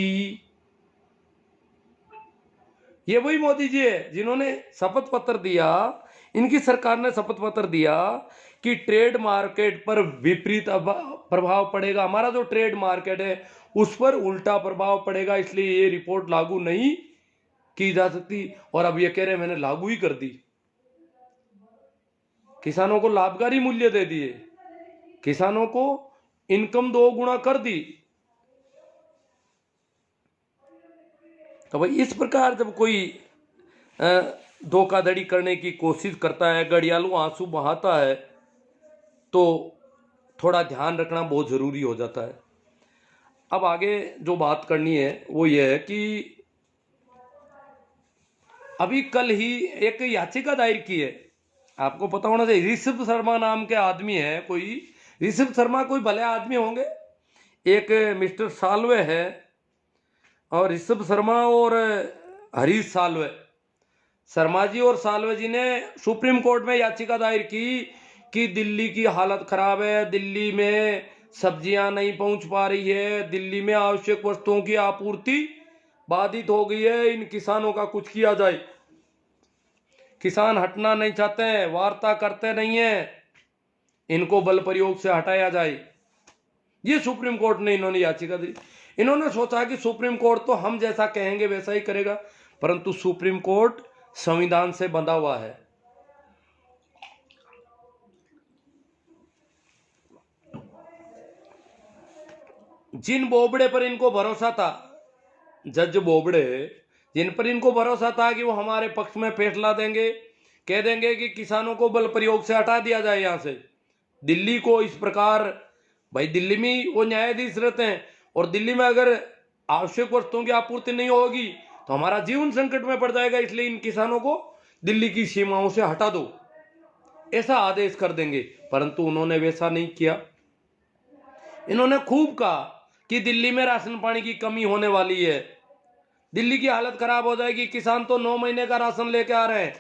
ये वही मोदी जी है जिन्होंने शपथ पत्र दिया, इनकी सरकार ने शपथ पत्र दिया कि ट्रेड मार्केट पर विपरीत प्रभाव पड़ेगा, हमारा जो ट्रेड मार्केट है उस पर उल्टा प्रभाव पड़ेगा, इसलिए ये रिपोर्ट लागू नहीं की जा सकती। और अब ये कह रहे हैं मैंने लागू ही कर दी, किसानों को लाभकारी मूल्य दे दिए, किसानों को इनकम 2 गुना कर दी। तो भाई इस प्रकार जब कोई धोखाधड़ी करने की कोशिश करता है, गड़ियालू आंसू बहाता है, तो थोड़ा ध्यान रखना बहुत ज़रूरी हो जाता है। अब आगे जो बात करनी है वो ये है कि अभी कल ही एक याचिका दायर की है, आपको पता होना चाहिए। ऋषभ शर्मा नाम के आदमी है कोई, ऋषभ शर्मा कोई भले आदमी होंगे, एक मिस्टर साल्वे है और ऋषभ शर्मा और हरीश साल्वे, शर्मा जी और साल्वे जी ने सुप्रीम कोर्ट में याचिका दायर की कि दिल्ली की हालत खराब है, दिल्ली में सब्जियां नहीं पहुंच पा रही है, दिल्ली में आवश्यक वस्तुओं की आपूर्ति बाधित हो गई है, इन किसानों का कुछ किया जाए। किसान हटना नहीं चाहते हैं, वार्ता करते नहीं है, इनको बल प्रयोग से हटाया जाए। ये सुप्रीम कोर्ट ने इन्होंने याचिका दी। इन्होंने सोचा कि सुप्रीम कोर्ट तो हम जैसा कहेंगे वैसा ही करेगा, परंतु सुप्रीम कोर्ट संविधान से बंधा हुआ है। जिन बोबड़े पर इनको भरोसा था, जज बोबड़े जिन पर इनको भरोसा था कि वो हमारे पक्ष में फैसला देंगे, कह देंगे कि किसानों को बल प्रयोग से हटा दिया जाए यहां से, दिल्ली को इस प्रकार, भाई दिल्ली में वो न्यायाधीश रहते हैं और दिल्ली में अगर आवश्यक वस्तुओं की आपूर्ति नहीं होगी तो हमारा जीवन संकट में पड़ जाएगा, इसलिए इन किसानों को दिल्ली की सीमाओं से हटा दो, ऐसा आदेश कर देंगे। परंतु उन्होंने वैसा नहीं किया। इन्होंने खूब कहा कि दिल्ली में राशन पानी की कमी होने वाली है, दिल्ली की हालत खराब हो जाएगी, किसान तो 9 महीने का राशन लेके आ रहे हैं।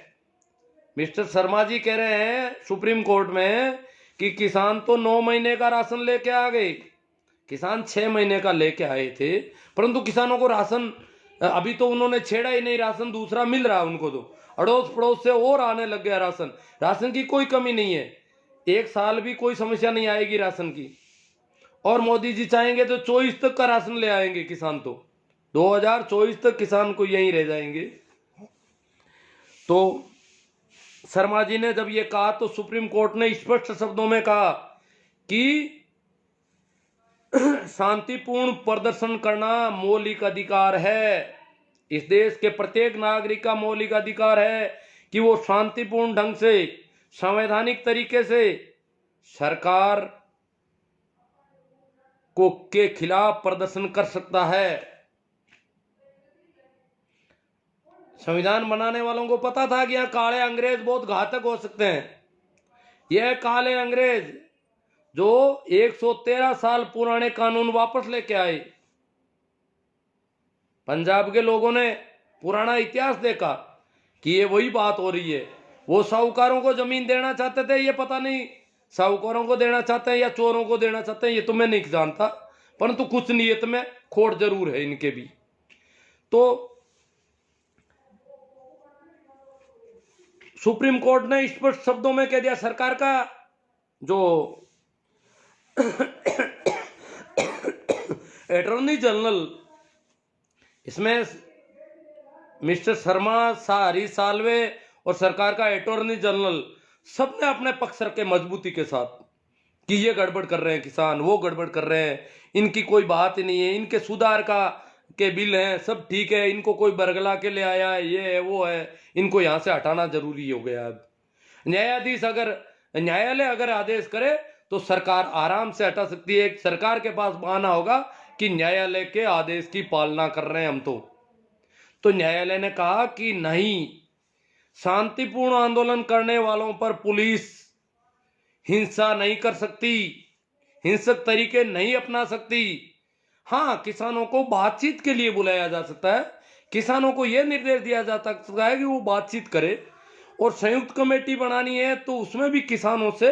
मिस्टर शर्मा जी कह रहे हैं सुप्रीम कोर्ट में कि किसान तो 9 महीने का राशन लेके आ गए, किसान 6 महीने का लेके आए थे, परंतु किसानों को राशन अभी तो उन्होंने छेड़ा ही नहीं, राशन दूसरा मिल रहा है उनको, तो अड़ोस पड़ोस से और आने लग गया राशन। राशन की कोई कमी नहीं है, 1 साल भी कोई समस्या नहीं आएगी राशन की। और मोदी जी चाहेंगे तो 24 तक का राशन ले आएंगे किसान, तो 2024 तक किसान को यहीं रह जाएंगे। तो शर्मा जी ने जब ये कहा तो सुप्रीम कोर्ट ने स्पष्ट शब्दों में कहा कि शांतिपूर्ण प्रदर्शन करना मौलिक अधिकार है, इस देश के प्रत्येक नागरिक का मौलिक अधिकार है कि वो शांतिपूर्ण ढंग से, संवैधानिक तरीके से सरकार को के खिलाफ प्रदर्शन कर सकता है। संविधान बनाने वालों को पता था कि यहां काले अंग्रेज बहुत घातक हो सकते हैं। यह काले अंग्रेज जो 113 साल पुराने कानून वापस लेके आए, पंजाब के लोगों ने पुराना इतिहास देखा कि ये वही बात हो रही है। वो साहूकारों को जमीन देना चाहते थे, ये पता नहीं साहूकारों को देना चाहते हैं या चोरों को देना चाहते हैं, ये तो मैं नहीं जानता, परंतु कुछ नीयत में खोट जरूर है इनके भी। तो सुप्रीम कोर्ट ने स्पष्ट शब्दों में कह दिया, सरकार का जो अटॉर्नी जनरल, इसमें मिस्टर शर्मा, हरीश साल्वे और सरकार का अटॉर्नी जनरल सबने अपने पक्ष रखे मजबूती के साथ कि ये गड़बड़ कर रहे हैं किसान, वो गड़बड़ कर रहे हैं, इनकी कोई बात ही नहीं है, इनके सुधार के बिल हैं, सब ठीक है, इनको कोई बरगला के ले आया है, ये है वो है, इनको यहां से हटाना जरूरी हो गया। अब न्यायालय अगर आदेश करे तो सरकार आराम से हटा सकती है। सरकार के पास बहाना होगा कि न्यायालय के आदेश की पालना कर रहे हैं हम। तो न्यायालय ने कहा कि नहीं, शांतिपूर्ण आंदोलन करने वालों पर पुलिस हिंसा नहीं कर सकती, हिंसक तरीके नहीं अपना सकती। हाँ, किसानों को बातचीत के लिए बुलाया जा सकता है, किसानों को यह निर्देश दिया जा सकता है कि वो बातचीत करे, और संयुक्त कमेटी बनानी है तो उसमें भी किसानों से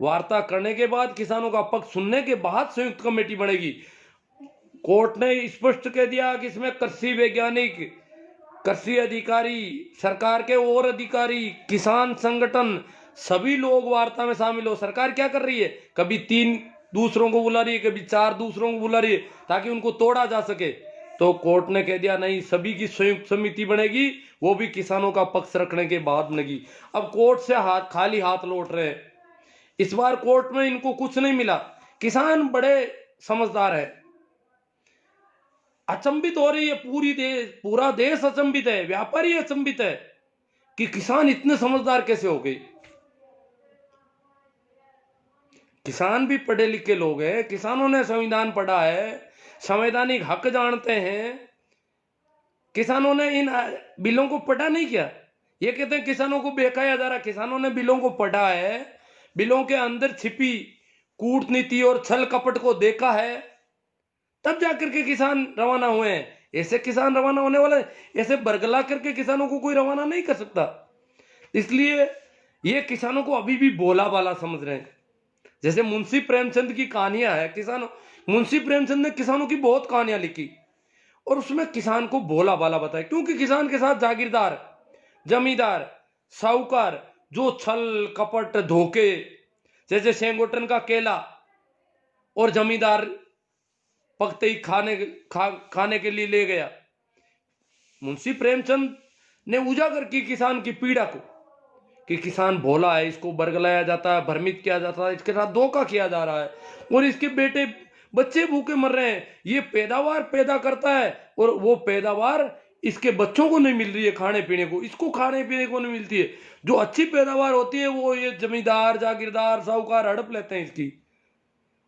वार्ता करने के बाद, किसानों का पक्ष सुनने के बाद संयुक्त कमेटी बनेगी। कोर्ट ने स्पष्ट कह दिया कि इसमें कृषि वैज्ञानिक, कृषि अधिकारी, सरकार के और अधिकारी, किसान संगठन, सभी लोग वार्ता में शामिल हो। सरकार क्या कर रही है, कभी 3 दूसरों को बुला रही है, कभी 4 दूसरों को बुला रही है ताकि उनको तोड़ा जा सके। तो कोर्ट ने कह दिया नहीं, सभी की संयुक्त समिति बनेगी, वो भी किसानों का पक्ष रखने के बाद बनेगी। अब कोर्ट से खाली हाथ लौट रहे हैं। इस बार कोर्ट में इनको कुछ नहीं मिला। किसान बड़े समझदार है, अचंभित हो रही है पूरा देश अचंभित है, व्यापारी अचंभित है कि किसान इतने समझदार कैसे हो गए। किसान भी पढ़े लिखे लोग हैं, किसानों ने संविधान पढ़ा है, संवैधानिक हक जानते हैं। किसानों ने इन बिलों को पढ़ा नहीं क्या? ये कहते हैं किसानों को बहकाया जा रहा। किसानों ने बिलों को पढ़ा है, बिलों के अंदर छिपी कूटनीति और छल कपट को देखा है, तब जाकर के किसान रवाना हुए हैं। ऐसे किसान रवाना होने वाले, ऐसे बरगला करके किसानों को कोई रवाना नहीं कर सकता। इसलिए ये किसानों को अभी भी भोला भाला समझ रहे हैं। जैसे मुंशी प्रेमचंद की कहानियां है, किसानों, मुंशी प्रेमचंद ने किसानों की बहुत कहानियां लिखी और उसमें किसान को भोला भाला बताया, क्योंकि किसान के साथ जागीरदार, जमींदार, साहूकार जो छल कपट धोखे, जैसे सेंगोटन का केला और जमींदार पकते ही खाने के लिए ले गया। मुंशी प्रेमचंद ने उजागर की किसान की पीड़ा को, कि किसान भोला है, इसको बरगलाया जाता है, भ्रमित किया जाता है, इसके साथ धोखा किया जा रहा है और इसके बेटे बच्चे भूखे मर रहे हैं। ये पैदावार पैदा करता है और वो पैदावार इसके बच्चों को नहीं मिल रही है खाने पीने को, इसको खाने पीने को नहीं मिलती है। जो अच्छी पैदावार होती है वो ये जमींदार, जागीरदार, साहूकार हड़प लेते हैं इसकी,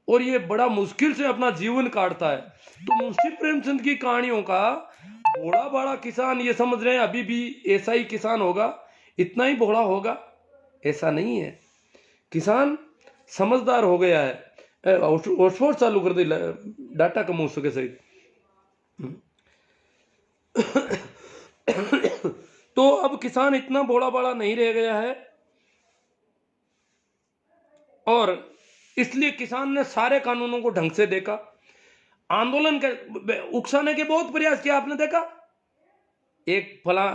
और ये बड़ा मुश्किल से अपना जीवन काटता है। तो मुंशी प्रेमचंद की कहानियों का भोला भाला किसान ये समझ रहे हैं अभी भी ऐसा ही किसान होगा, इतना ही भोला होगा, ऐसा नहीं है। किसान समझदार हो गया है। हॉटस्पॉट चालू कर दे, डाटा कम हो सके सही। तो अब किसान इतना भोला भाला नहीं रह गया है, और इसलिए किसान ने सारे कानूनों को ढंग से देखा। आंदोलन के उकसाने के बहुत प्रयास किया, आपने देखा। एक फला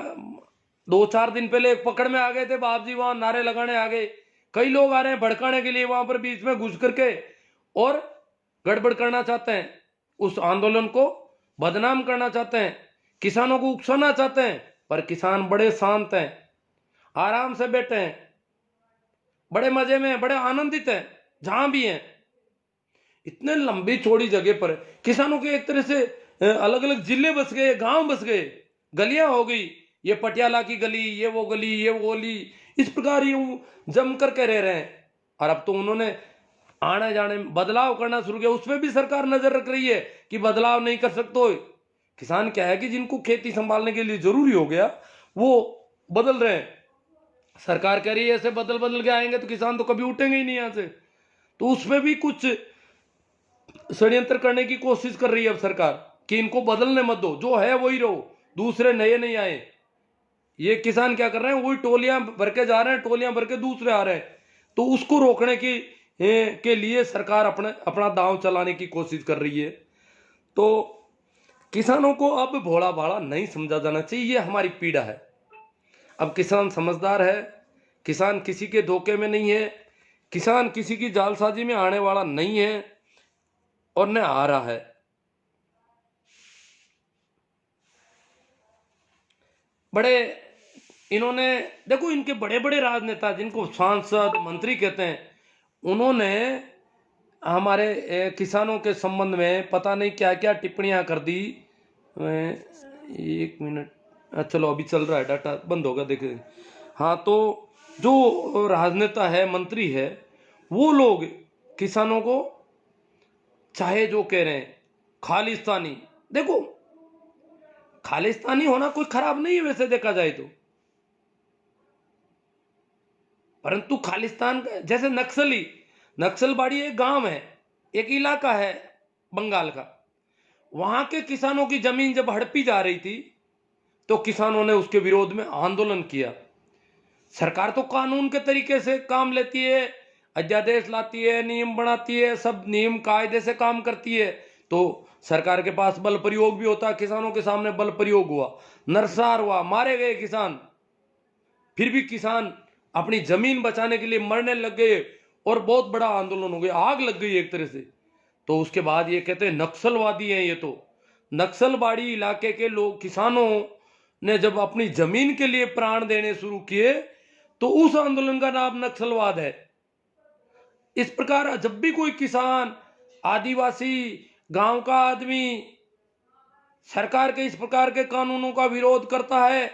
2-4 दिन पहले एक पकड़ में आ गए थे बाप जी, वहां नारे लगाने आ गए। कई लोग आ रहे हैं भड़काने के लिए वहां पर बीच में घुस करके, और गड़बड़ करना चाहते हैं, उस आंदोलन को बदनाम करना चाहते हैं, किसानों को उकसाना चाहते हैं। पर किसान बड़े शांत हैं, आराम से बैठे हैं, बड़े मजे में, बड़े आनंदित हैं जहां भी हैं। इतने लंबी चौड़ी जगह पर किसानों के एक तरह से अलग अलग जिले बस गए, गांव बस गए, गलियां हो गई, ये पटियाला की गली, ये वो गली, ये वो गली, इस प्रकार यूं जम करके रह रहे हैं। और अब तो उन्होंने आने जाने में बदलाव करना शुरू किया, उसमें भी सरकार नजर रख रही है कि बदलाव नहीं कर सकते। किसान क्या है कि जिनको खेती संभालने के लिए जरूरी हो गया वो बदल रहे हैं। सरकार कह रही है ऐसे बदल बदल के आएंगे तो किसान तो कभी उठेंगे ही नहीं यहां से। तो उसमें भी कुछ षड्यंत्र करने की कोशिश कर रही है अब सरकार, कि इनको बदलने मत दो, जो है वही रहो, दूसरे नए नहीं आए। ये किसान क्या कर रहे हैं, वही टोलियां भर के जा रहे हैं, टोलियां भर के दूसरे आ रहे हैं। तो उसको रोकने की के लिए सरकार अपना दांव चलाने की कोशिश कर रही है। तो किसानों को अब भोला भाला नहीं समझा जाना चाहिए, ये हमारी पीड़ा है। अब किसान समझदार है, किसान किसी के धोखे में नहीं है, किसान किसी की जालसाजी में आने वाला नहीं है और न आ रहा है। बड़े इन्होंने देखो, इनके बड़े बड़े राजनेता जिनको सांसद मंत्री कहते हैं, उन्होंने हमारे किसानों के संबंध में पता नहीं क्या क्या टिप्पणियां कर दी। 1 मिनट, चलो अभी चल रहा है, डाटा बंद होगा देखे। हाँ, तो जो राजनेता है, मंत्री है, वो लोग किसानों को चाहे जो कह रहे हैं खालिस्तानी, देखो खालिस्तानी होना कोई खराब नहीं है वैसे देखा जाए तो, परंतु खालिस्तान जैसे नक्सलबाड़ी एक गांव है, एक इलाका है बंगाल का, वहां के किसानों की जमीन जब हड़पी जा रही थी तो किसानों ने उसके विरोध में आंदोलन किया। सरकार तो कानून के तरीके से काम लेती है, अध्यादेश लाती है, नियम बनाती है, सब नियम कायदे से काम करती है। तो सरकार के पास बल प्रयोग भी होता है। किसानों के सामने बल प्रयोग हुआ, नरसार हुआ, मारे गए किसान, फिर भी किसान अपनी जमीन बचाने के लिए मरने लग गए और बहुत बड़ा आंदोलन हो गया, आग लग गई एक तरह से। तो उसके बाद ये कहते हैं नक्सलवादी हैं ये। तो नक्सलबाड़ी इलाके के लोग, किसानों ने जब अपनी जमीन के लिए प्राण देने शुरू किए तो उस आंदोलन का नाम नक्सलवाद है। इस प्रकार जब भी कोई किसान, आदिवासी, गांव का आदमी सरकार के इस प्रकार के कानूनों का विरोध करता है,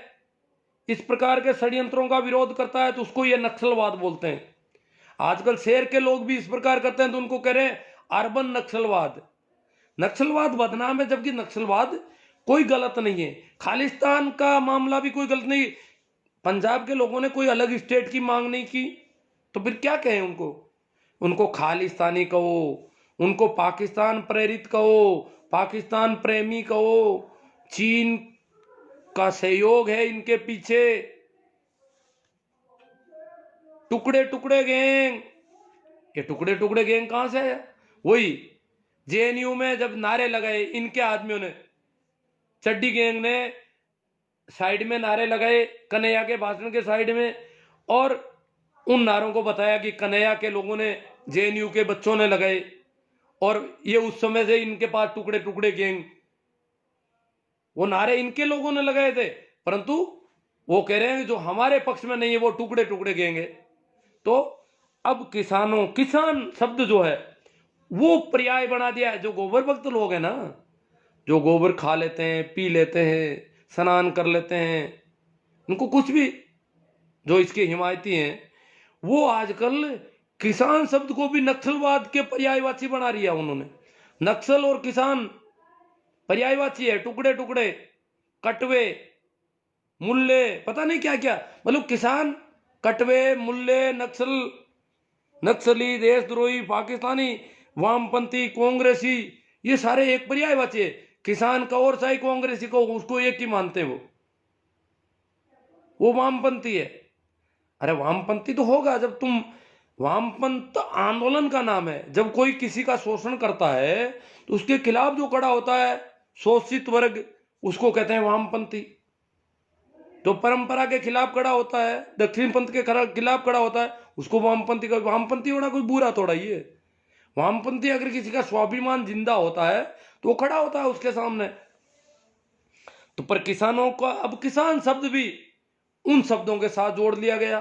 इस प्रकार के षड्यंत्रों का विरोध करता है, तो उसको ये नक्सलवाद बोलते हैं। आजकल शहर के लोग भी इस प्रकार करते हैं तो उनको कह रहे हैं अर्बन नक्सलवाद। नक्सलवाद बदनाम है, जबकि नक्सलवाद कोई गलत नहीं है। खालिस्तान का मामला भी कोई गलत नहीं। पंजाब के लोगों ने कोई अलग स्टेट की मांग नहीं की, तो फिर क्या कहें उनको? उनको खालिस्तानी कहो, उनको पाकिस्तान प्रेरित कहो, पाकिस्तान प्रेमी कहो, चीन का सहयोग है इनके पीछे, टुकड़े टुकड़े गैंग। ये टुकड़े टुकड़े गैंग कहां से है? वही जेएनयू में जब नारे लगाए इनके आदमियों ने, चड्डी गैंग ने साइड में नारे लगाए कन्हैया के भाषण के साइड में, और उन नारों को बताया कि कन्हैया के लोगों ने, जेएनयू के बच्चों ने लगाए, और ये उस समय से इनके पास टुकड़े टुकड़े गैंग, वो नारे इनके लोगों ने लगाए थे, परंतु वो कह रहे हैं जो हमारे पक्ष में नहीं है वो टुकड़े टुकड़े गैंग है। तो अब किसान शब्द जो है वो पर्याय बना दिया है। जो गोबर भक्त लोग हैं ना, जो गोबर खा लेते हैं, पी लेते हैं, स्नान कर लेते हैं, उनको कुछ भी, जो इसके हिमायती हैं, वो आजकल किसान शब्द को भी नक्सलवाद के पर्यायवाची बना दिया उन्होंने। नक्सल और किसान पर्यायवाची है, टुकड़े टुकड़े, कटवे, मुल्ले, पता नहीं क्या क्या, मतलब किसान, कटवे, मुल्ले, नक्सली, देशद्रोही, पाकिस्तानी, वामपंथी, कांग्रेसी, ये सारे एक पर्यायवाची है। किसान का और चाहे कांग्रेसी को, उसको एक ही मानते हैं वो वामपंथी है। अरे वामपंथी तो होगा जब तुम, वामपंथ आंदोलन का नाम है। जब कोई किसी का शोषण करता है तो उसके खिलाफ जो खड़ा होता है शोषित वर्ग, उसको कहते हैं वामपंथी। जो परंपरा के खिलाफ खड़ा होता है, दक्षिण पंथ के खिलाफ खड़ा होता है, उसको वामपंथी का। वामपंथी होना कोई बुरा थोड़ा ही है। वामपंथी अगर किसी का स्वाभिमान जिंदा होता है तो वो खड़ा होता है उसके सामने। तो पर किसानों का अब किसान शब्द भी उन शब्दों के साथ जोड़ लिया गया।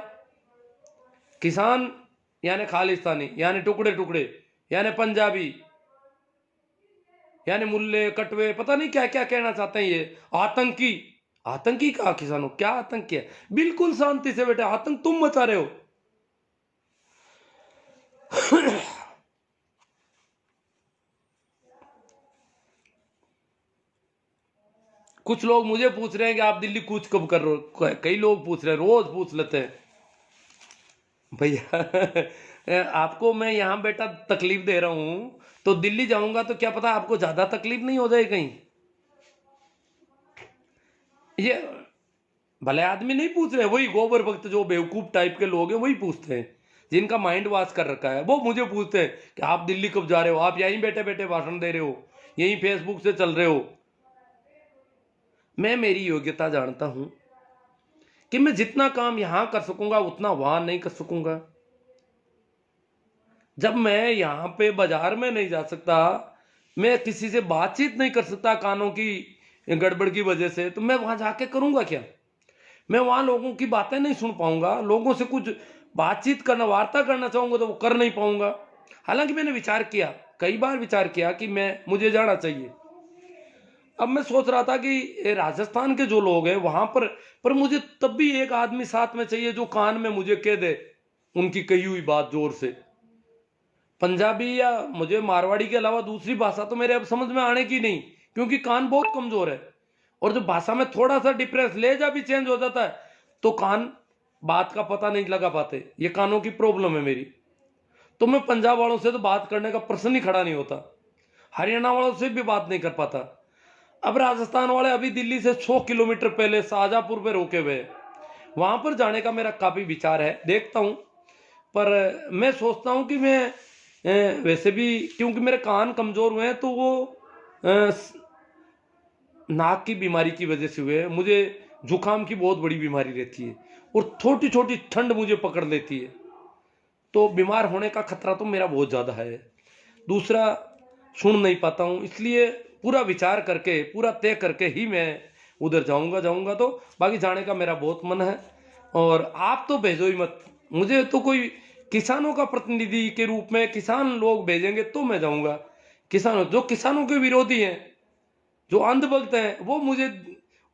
किसान यानी खालिस्तानी, यानी टुकड़े टुकड़े, यानी पंजाबी, यानी मुल्ले, कटवे, पता नहीं क्या क्या कहना चाहते हैं ये। आतंकी, आतंकी कहा किसानों? क्या आतंक है? बिल्कुल शांति से बेटे, आतंक तुम मचा रहे हो। कुछ लोग मुझे पूछ रहे हैं कि आप दिल्ली कूच कब कर रहे हो। कई लोग पूछ रहे हैं, रोज पूछ लेते हैं। भैया आपको मैं यहां बेटा तकलीफ दे रहा हूं, तो दिल्ली जाऊंगा तो क्या पता आपको ज्यादा तकलीफ नहीं हो जाए कहीं। ये भले आदमी नहीं पूछ रहे, वही गोबर भक्त जो बेवकूफ टाइप के लोग हैं वही पूछते हैं, जिनका माइंड वॉश कर रखा है, वो मुझे पूछते हैं कि आप दिल्ली कब जा रहे हो, आप यहीं बैठे बैठे भाषण दे रहे हो, यहीं फेसबुक से चल रहे हो। मैं मेरी योग्यता जानता हूं कि मैं जितना काम यहां कर सकूंगा उतना वहां नहीं कर सकूंगा। जब मैं यहां पे बाजार में नहीं जा सकता, मैं किसी से बातचीत नहीं कर सकता कानों की गड़बड़ की वजह से, तो मैं वहां जाके करूंगा क्या? मैं वहां लोगों की बातें नहीं सुन पाऊंगा, लोगों से कुछ बातचीत करना, वार्ता करना चाहूंगा तो वो कर नहीं पाऊंगा। हालांकि मैंने विचार किया, कई बार विचार किया कि मुझे जाना चाहिए। अब मैं सोच रहा था कि राजस्थान के जो लोग हैं वहां पर मुझे तब भी एक आदमी साथ में चाहिए जो कान में मुझे कह दे उनकी कही हुई बात जोर से। पंजाबी या मुझे मारवाड़ी के अलावा दूसरी भाषा तो मेरे अब समझ में आने की नहीं, क्योंकि कान बहुत कमजोर है। और जो भाषा में थोड़ा सा डिप्रेस लहजा भी चेंज हो जाता है तो कान बात का पता नहीं लगा पाते। ये कानों की प्रॉब्लम है मेरी। तो मैं पंजाब वालों से तो बात करने का प्रश्न ही खड़ा नहीं होता, हरियाणा वालों से भी बात नहीं कर पाता। अब राजस्थान वाले अभी दिल्ली से 100 किलोमीटर पहले शाहजहांपुर पे रोके हुए, वहां पर जाने का मेरा काफी विचार है, देखता हूं। पर मैं सोचता हूं कि मैं वैसे भी, क्योंकि मेरे कान कमजोर हुए हैं तो वो नाक की बीमारी की वजह से हुए हैं। मुझे जुकाम की बहुत बड़ी बीमारी रहती है और छोटी छोटी ठंड मुझे पकड़ लेती है, तो बीमार होने का खतरा तो मेरा बहुत ज्यादा है। दूसरा, सुन नहीं पाता हूं, इसलिए पूरा विचार करके, पूरा तय करके ही मैं उधर जाऊंगा। तो बाकी जाने का मेरा बहुत मन है। और आप तो भेजो ही मत मुझे, तो कोई किसानों का प्रतिनिधि के रूप में किसान लोग भेजेंगे तो मैं जाऊंगा। किसानों के विरोधी हैं, जो अंधभक्त हैं, वो मुझे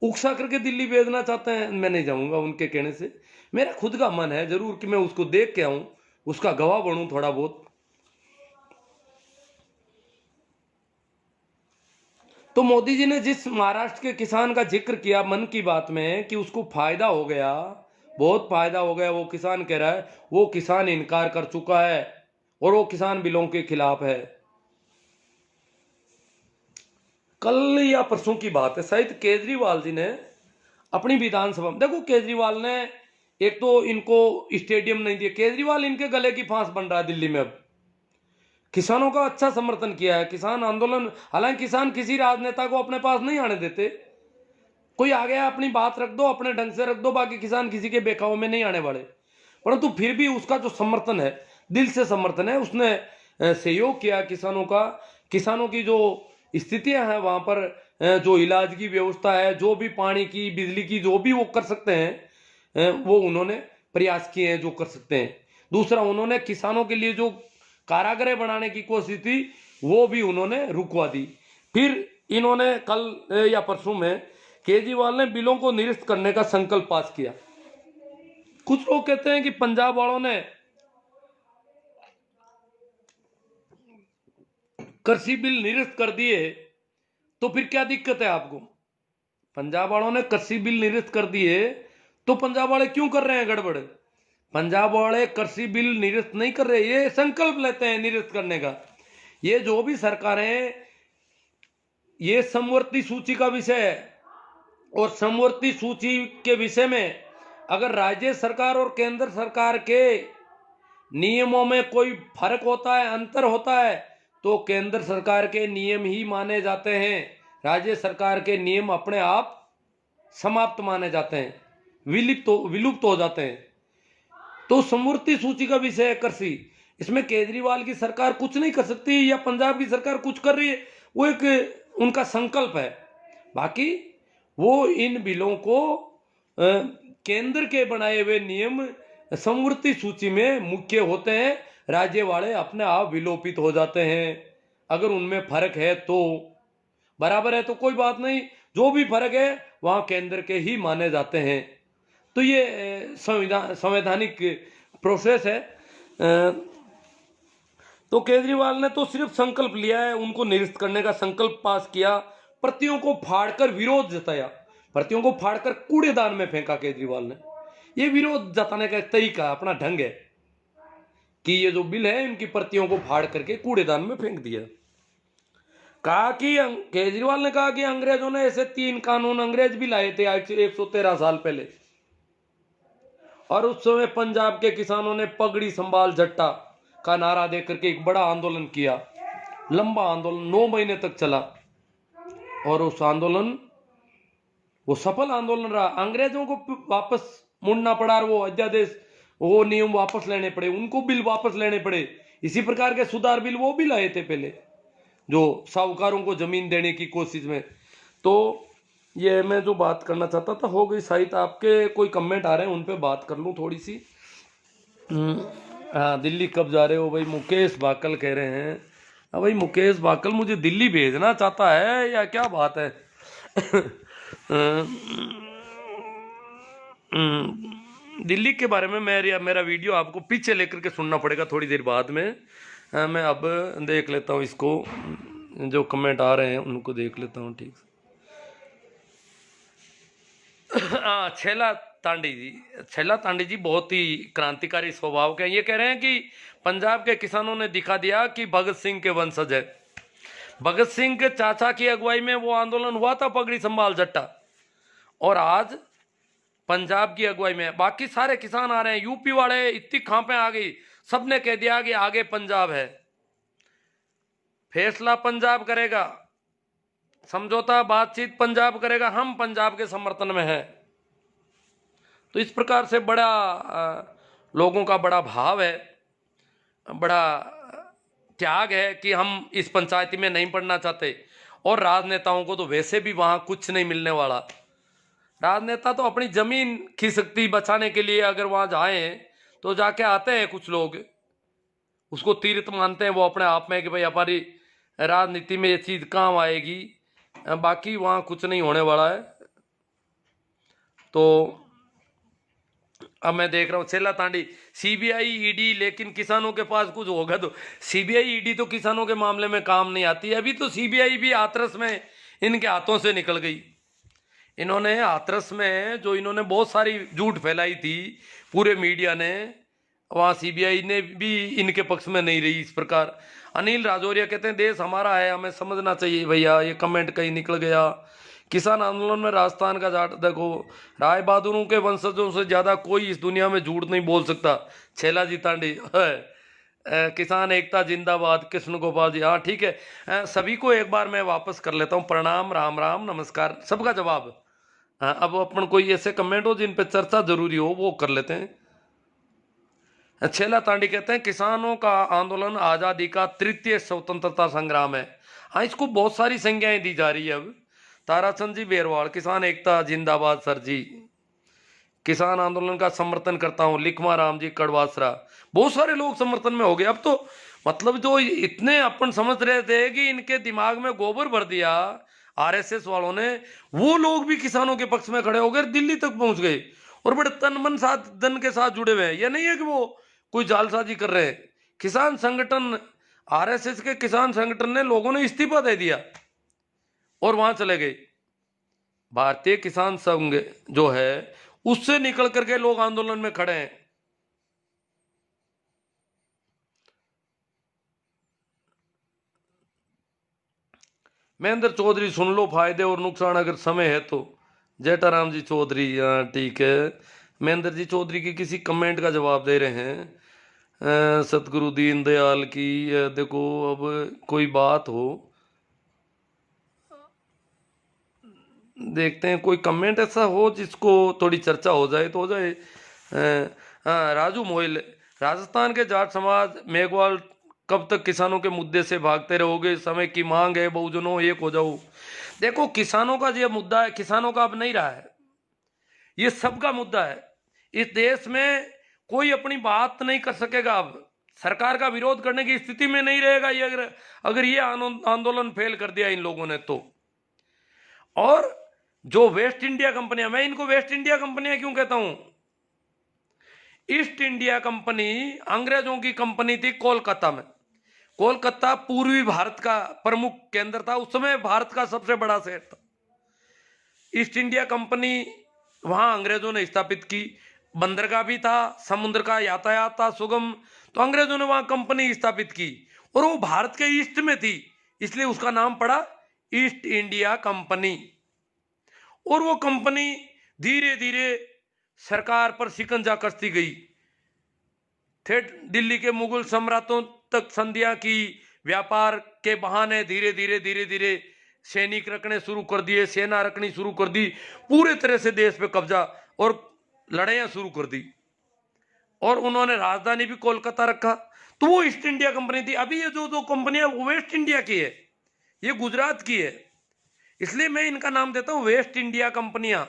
उकसा करके दिल्ली भेजना चाहते हैं, मैं नहीं जाऊंगा उनके कहने से। मेरा खुद का मन है जरूर कि मैं उसको देख के आऊं, उसका गवाह बनूं थोड़ा बहुत। तो मोदी जी ने जिस महाराष्ट्र के किसान का जिक्र किया मन की बात में कि उसको फायदा हो गया, बहुत फायदा हो गया, वो किसान कह रहा है, वो किसान इनकार कर चुका है और वो किसान बिलों के खिलाफ है। कल या परसों की बात है, शायद केजरीवाल जी ने अपनी विधानसभा में, देखो केजरीवाल ने एक तो इनको स्टेडियम नहीं दिया, केजरीवाल इनके गले की फांस बन रहा है दिल्ली में। अब किसानों का अच्छा समर्थन किया है, किसान आंदोलन, हालांकि किसान किसी राजनेता को अपने पास नहीं आने देते, कोई आ गया अपनी बात रख दो, अपने ढंग से रख दो, बाकी किसान किसी के बेखाओं में नहीं आने वाले। परंतु फिर भी उसका जो समर्थन है, दिल से समर्थन है, उसने सहयोग किया किसानों का, किसानों की जो स्थितियां हैं वहां पर, जो इलाज की व्यवस्था है, जो भी पानी की, बिजली की, जो भी वो कर सकते हैं, वो उन्होंने प्रयास किए हैं जो कर सकते हैं। दूसरा, उन्होंने किसानों के लिए जो कारागृह बनाने की कोशिश थी वो भी उन्होंने रुकवा दी। फिर इन्होंने कल या परसों में केजरीवाल ने बिलों को निरस्त करने का संकल्प पास किया। कुछ लोग कहते हैं कि पंजाब वालों ने कृषि बिल निरस्त कर दिए तो फिर क्या दिक्कत है आपको? पंजाब वालों ने कृषि बिल निरस्त कर दिए तो पंजाब वाले क्यों कर रहे हैं गड़बड़? पंजाब वाले कृषि बिल निरस्त नहीं कर रहे, ये संकल्प लेते हैं निरस्त करने का। ये जो भी सरकारें, ये समवर्ती सूची का विषय है और समवर्ती सूची के विषय में अगर राज्य सरकार और केंद्र सरकार के नियमों में कोई फर्क होता है, अंतर होता है, तो केंद्र सरकार के नियम ही माने जाते हैं, राज्य सरकार के नियम अपने आप समाप्त माने जाते हैं, विलुप्त हो जाते हैं। तो समवर्ती सूची का विषय है कृषि, इसमें केजरीवाल की सरकार कुछ नहीं कर सकती या पंजाब की सरकार कुछ कर रही है, वो एक उनका संकल्प है। बाकी वो इन बिलों को केंद्र के बनाए हुए नियम समवर्ती सूची में मुख्य होते हैं, राज्य वाले अपने आप विलोपित हो जाते हैं। अगर उनमें फर्क है तो बराबर है तो कोई बात नहीं, जो भी फर्क है वहां केंद्र के ही माने जाते हैं। तो ये संवैधानिक प्रोसेस है। तो केजरीवाल ने तो सिर्फ संकल्प लिया है, उनको निरस्त करने का संकल्प पास किया, प्रतियों को फाड़कर विरोध जताया, प्रतियों को फाड़कर कूड़ेदान में फेंका केजरीवाल ने। ये विरोध जताने का एक तरीका, अपना ढंग है कि ये जो बिल है इनकी प्रतियों को फाड़ करके कूड़ेदान में फेंक दिया। कहा कि केजरीवाल ने कहा कि अंग्रेजों ने ऐसे 3 कानून अंग्रेज भी लाए थे आज से 113 साल पहले, और उस समय पंजाब के किसानों ने पगड़ी संभाल जट्टा का नारा देकर के एक बड़ा आंदोलन किया, लंबा आंदोलन 9 महीने तक चला, और उस आंदोलन वो सफल आंदोलन रहा। अंग्रेजों को वापस मुड़ना पड़ा, वो अध्यादेश, वो नियम वापस लेने पड़े, उनको बिल वापस लेने पड़े। इसी प्रकार के सुधार बिल वो भी लाए थे पहले, जो साहूकारों को जमीन देने की कोशिश में। तो ये मैं जो बात करना चाहता था हो गई, शायद आपके कोई कमेंट आ रहे हैं उन पे बात कर लूँ थोड़ी सी। हाँ, दिल्ली कब जा रहे हो भाई? मुकेश बाकल कह रहे हैं। हाँ भाई, मुकेश बाकल मुझे दिल्ली भेजना चाहता है या क्या बात है? दिल्ली के बारे में मेरा वीडियो आपको पीछे लेकर के सुनना पड़ेगा थोड़ी देर बाद में। मैं अब देख लेता हूँ इसको, जो कमेंट आ रहे हैं उनको देख लेता हूँ ठीक से। हाँ, छैला तांडी जी बहुत ही क्रांतिकारी स्वभाव के हैं। ये कह रहे हैं कि पंजाब के किसानों ने दिखा दिया कि भगत सिंह के वंशज है। भगत सिंह के चाचा की अगुवाई में वो आंदोलन हुआ था, पगड़ी संभाल जट्टा, और आज पंजाब की अगुवाई में बाकी सारे किसान आ रहे हैं। यूपी वाले इतनी खांपे आ गई, सबने कह दिया कि आगे पंजाब है, फैसला पंजाब करेगा, समझौता बातचीत पंजाब करेगा, हम पंजाब के समर्थन में हैं। तो इस प्रकार से बड़ा लोगों का बड़ा भाव है, बड़ा त्याग है कि हम इस पंचायती में नहीं पढ़ना चाहते। और राजनेताओं को तो वैसे भी वहां कुछ नहीं मिलने वाला। राजनेता तो अपनी जमीन की शक्ति बचाने के लिए अगर वहां जाए तो जाके आते हैं, कुछ लोग उसको तीर्थ मानते हैं वो अपने आप में कि भाई हमारी राजनीति में ये चीज काम आएगी, बाकी वहां कुछ नहीं होने वाला है। तो अब मैं देख रहा हूँ छेला तांडी, सीबीआई ईडी, लेकिन किसानों के पास कुछ होगा तो सीबीआई ईडी तो किसानों के मामले में काम नहीं आती। अभी तो सीबीआई भी हाथरस में इनके हाथों से निकल गई। इन्होंने हाथरस में जो इन्होंने बहुत सारी झूठ फैलाई थी पूरे मीडिया ने, वहाँ सीबीआई ने भी इनके पक्ष में नहीं रही। इस प्रकार अनिल राजौरिया कहते हैं देश हमारा है, हमें समझना चाहिए। भैया ये कमेंट कहीं निकल गया। किसान आंदोलन में राजस्थान का जाट, देखो राय बहादुरों के वंशजों से ज्यादा कोई इस दुनिया में झूठ नहीं बोल सकता। छेला जी तांडी किसान एकता जिंदाबाद, कृष्ण गोपाल जी, हाँ ठीक है। सभी को एक बार मैं वापस कर लेता हूँ, प्रणाम, राम राम, नमस्कार, सबका जवाब। अब अपन कोई ऐसे कमेंट हो जिन पे चर्चा जरूरी हो वो कर लेते हैं। छेला तांडी कहते हैं किसानों का आंदोलन आजादी का तृतीय स्वतंत्रता संग्राम है। हाँ, इसको बहुत सारी संज्ञाएं दी जा रही है अब। ताराचंद जी बेरवाल, किसान एकता जिंदाबाद सर जी, किसान आंदोलन का समर्थन करता हूं। लिखमा राम जी कड़वासरा, बहुत सारे लोग समर्थन में हो गए। अब तो मतलब जो इतने अपन समझ रहे थे कि इनके दिमाग में गोबर भर दिया आरएसएस वालों ने, वो लोग भी किसानों के पक्ष में खड़े हो गए, दिल्ली तक पहुंच गए और बड़े तन मन साथ धन के साथ जुड़े हुए हैं। यह नहीं है कि वो कोई जालसाजी कर रहे हैं। किसान संगठन, आरएसएस के किसान संगठन ने, लोगों ने इस्तीफा दे दिया और वहां चले गए। भारतीय किसान संघ जो है उससे निकल करके लोग आंदोलन में खड़े हैं। महेंद्र चौधरी, सुन लो फायदे और नुकसान अगर समय है तो। जेठाराम जी चौधरी, ठीक है। महेंद्र जी चौधरी की किसी कमेंट का जवाब दे रहे हैं। सतगुरु दीन दयाल की, देखो अब कोई बात हो, देखते हैं कोई कमेंट ऐसा हो जिसको थोड़ी चर्चा हो जाए तो हो जाए। हाँ, राजू मोइल, राजस्थान के जाट समाज मेघवाल कब तक किसानों के मुद्दे से भागते रहोगे, समय की मांग है बहुजनों एक हो जाओ। देखो किसानों का ये मुद्दा है, किसानों का अब नहीं रहा है, ये सबका मुद्दा है। इस देश में कोई अपनी बात नहीं कर सकेगा, अब सरकार का विरोध करने की स्थिति में नहीं रहेगा ये, अगर ये आंदोलन फेल कर दिया इन लोगों ने तो। और जो वेस्ट इंडिया कंपनियां, मैं इनको वेस्ट इंडिया कंपनियां क्यों कहता हूं, ईस्ट इंडिया कंपनी अंग्रेजों की कंपनी थी कोलकाता में। कोलकाता पूर्वी भारत का प्रमुख केंद्र था, उस समय भारत का सबसे बड़ा शहर था। ईस्ट इंडिया कंपनी वहां अंग्रेजों ने स्थापित की, बंदरगाह भी था, समुद्र का यातायात था सुगम, तो अंग्रेजों ने वहां कंपनी स्थापित की और वो भारत के ईस्ट में थी, इसलिए उसका नाम पड़ा ईस्ट इंडिया कंपनी। और वो कंपनी धीरे धीरे सरकार पर शिकंजा कसती गई, ठेठ दिल्ली के मुगल सम्राटों तक संधियां की, व्यापार के बहाने धीरे धीरे धीरे धीरे सैनिक रखने शुरू कर दिए, सेना रखनी शुरू कर दी, पूरे तरह से देश पे कब्जा और लड़ाइयां शुरू कर दी, और उन्होंने राजधानी भी कोलकाता रखा। तो वो ईस्ट इंडिया कंपनी थी। अभी ये जो दो कंपनियां वेस्ट इंडिया की है, ये गुजरात की है, इसलिए मैं इनका नाम देता हूं वेस्ट इंडिया कंपनियां।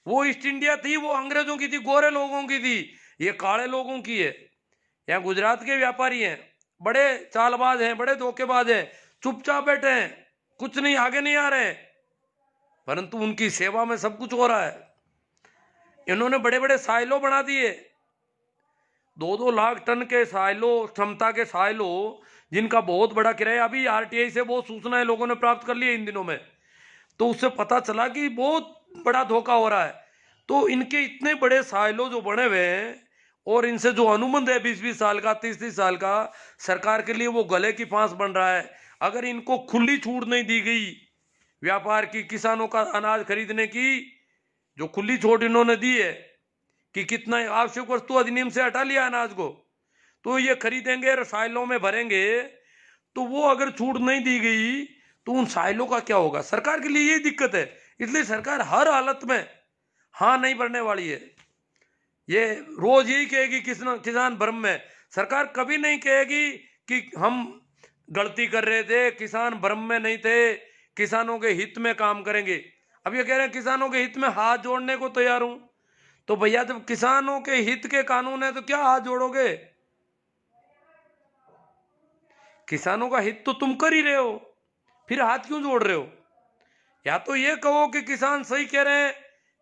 वो ईस्ट इंडिया थी, वो अंग्रेजों की थी, गोरे लोगों की थी, ये काले लोगों की है। यहाँ गुजरात के व्यापारी हैं, बड़े चालबाज हैं, बड़े धोखेबाज हैं, चुपचाप बैठे हैं, कुछ नहीं, आगे नहीं आ रहे हैं, परंतु उनकी सेवा में सब कुछ हो रहा है। इन्होंने बड़े बड़े साइलो बना दिए, 2-2 लाख टन के साइलो क्षमता के साइलो, जिनका बहुत बड़ा किराया। अभी आरटीआई से बहुत सूचनाएं लोगों ने प्राप्त कर ली है इन दिनों में, तो उससे पता चला कि बहुत बड़ा धोखा हो रहा है। तो इनके इतने बड़े साइलो जो बने हुए हैं और इनसे जो अनुबंध है 20-20 साल का, 30-30 साल का, सरकार के लिए वो गले की फांस बन रहा है। अगर इनको खुली छूट नहीं दी गई व्यापार की, किसानों का अनाज खरीदने की जो खुली छूट इन्होंने दी है कि कितना आवश्यक वस्तु अधिनियम से हटा लिया अनाज को, तो ये खरीदेंगे और साइलों में भरेंगे, तो वो अगर छूट नहीं दी गई तो उन साइलों का क्या होगा। सरकार के लिए ये दिक्कत है, इसलिए सरकार हर हालत में हाँ नहीं भरने वाली है। ये रोज यही कहेगी किसान भ्रम में, सरकार कभी नहीं कहेगी कि हम गलती कर रहे थे, किसान भ्रम में नहीं थे, किसानों के हित में काम करेंगे। अब ये कह रहे हैं किसानों के हित में हाथ जोड़ने को तैयार हूं, तो भैया जब किसानों के हित के कानून है तो क्या हाथ जोड़ोगे। किसानों का हित तो तुम कर ही रहे हो, फिर हाथ क्यों जोड़ रहे हो। या तो ये कहो कि किसान सही कह रहे हैं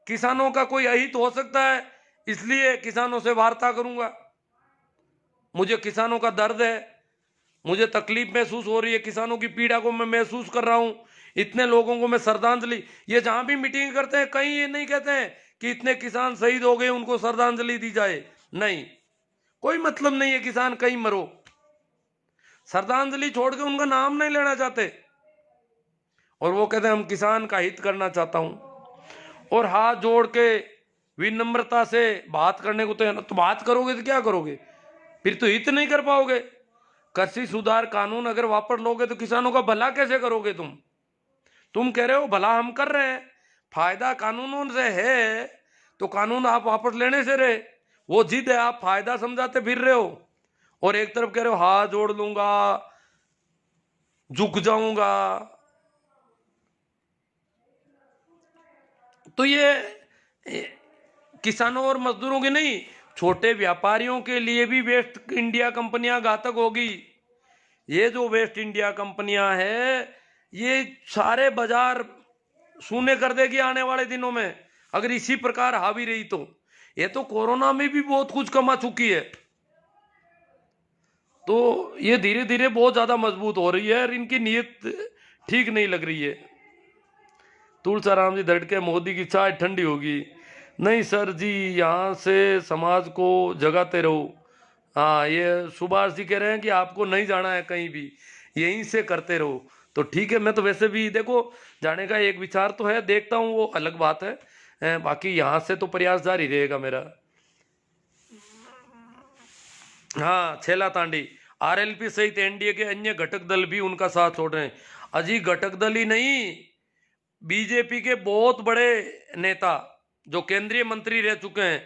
किसानों का कोई अहित हो सकता है, इसलिए किसानों से वार्ता करूंगा। मुझे किसानों का दर्द है, मुझे तकलीफ महसूस हो रही है, किसानों की पीड़ा को मैं महसूस कर रहा हूं। इतने लोगों को मैं श्रद्धांजलि, ये जहां भी मीटिंग करते हैं कहीं ये नहीं कहते हैं कि इतने किसान शहीद हो गए उनको श्रद्धांजलि दी जाए, नहीं, कोई मतलब नहीं है किसान कहीं मरो, श्रद्धांजलि छोड़ के उनका नाम नहीं लेना चाहते। और वो कहते हैं हम किसान का हित करना चाहता हूं। और हाथ जोड़ के विनम्रता से बात करने को तो बात करोगे तो क्या करोगे, फिर तो हित नहीं कर पाओगे। कृषि सुधार कानून अगर वापस लोगे तो किसानों का भला कैसे करोगे तुम कह रहे हो भला हम कर रहे हैं, फायदा कानूनों से है तो कानून आप वापस लेने से रहे, वो जिद है, आप फायदा समझाते फिर रहे हो। और एक तरफ कह रहे हो हाथ जोड़ लूंगा, झुक जाऊंगा। तो ये किसानों और मजदूरों के नहीं, छोटे व्यापारियों के लिए भी वेस्ट इंडिया कंपनियां घातक होगी। ये जो वेस्ट इंडिया कंपनियां है ये सारे बाजार शून्य कर देगी आने वाले दिनों में, अगर इसी प्रकार हावी रही तो। ये तो कोरोना में भी बहुत कुछ कमा चुकी है, तो ये धीरे धीरे बहुत ज्यादा मजबूत हो रही है और इनकी नीयत ठीक नहीं लग रही है। तुलसाराम जी धड़के, मोदी की चाय ठंडी होगी। नहीं सर जी, यहाँ से समाज को जगाते रहो। हाँ, ये सुभाष जी कह रहे हैं कि आपको नहीं जाना है कहीं भी, यहीं से करते रहो। तो ठीक है, मैं तो वैसे भी देखो जाने का एक विचार तो है, देखता हूँ, वो अलग बात है। बाकी यहाँ से तो प्रयास जारी रहेगा मेरा। हाँ, छेला तांडी, आरएलपी सहित एनडीए के अन्य घटक दल भी उनका साथ छोड़ रहे हैं। अजी घटक दल ही नहीं, बीजेपी के बहुत बड़े नेता जो केंद्रीय मंत्री रह चुके हैं,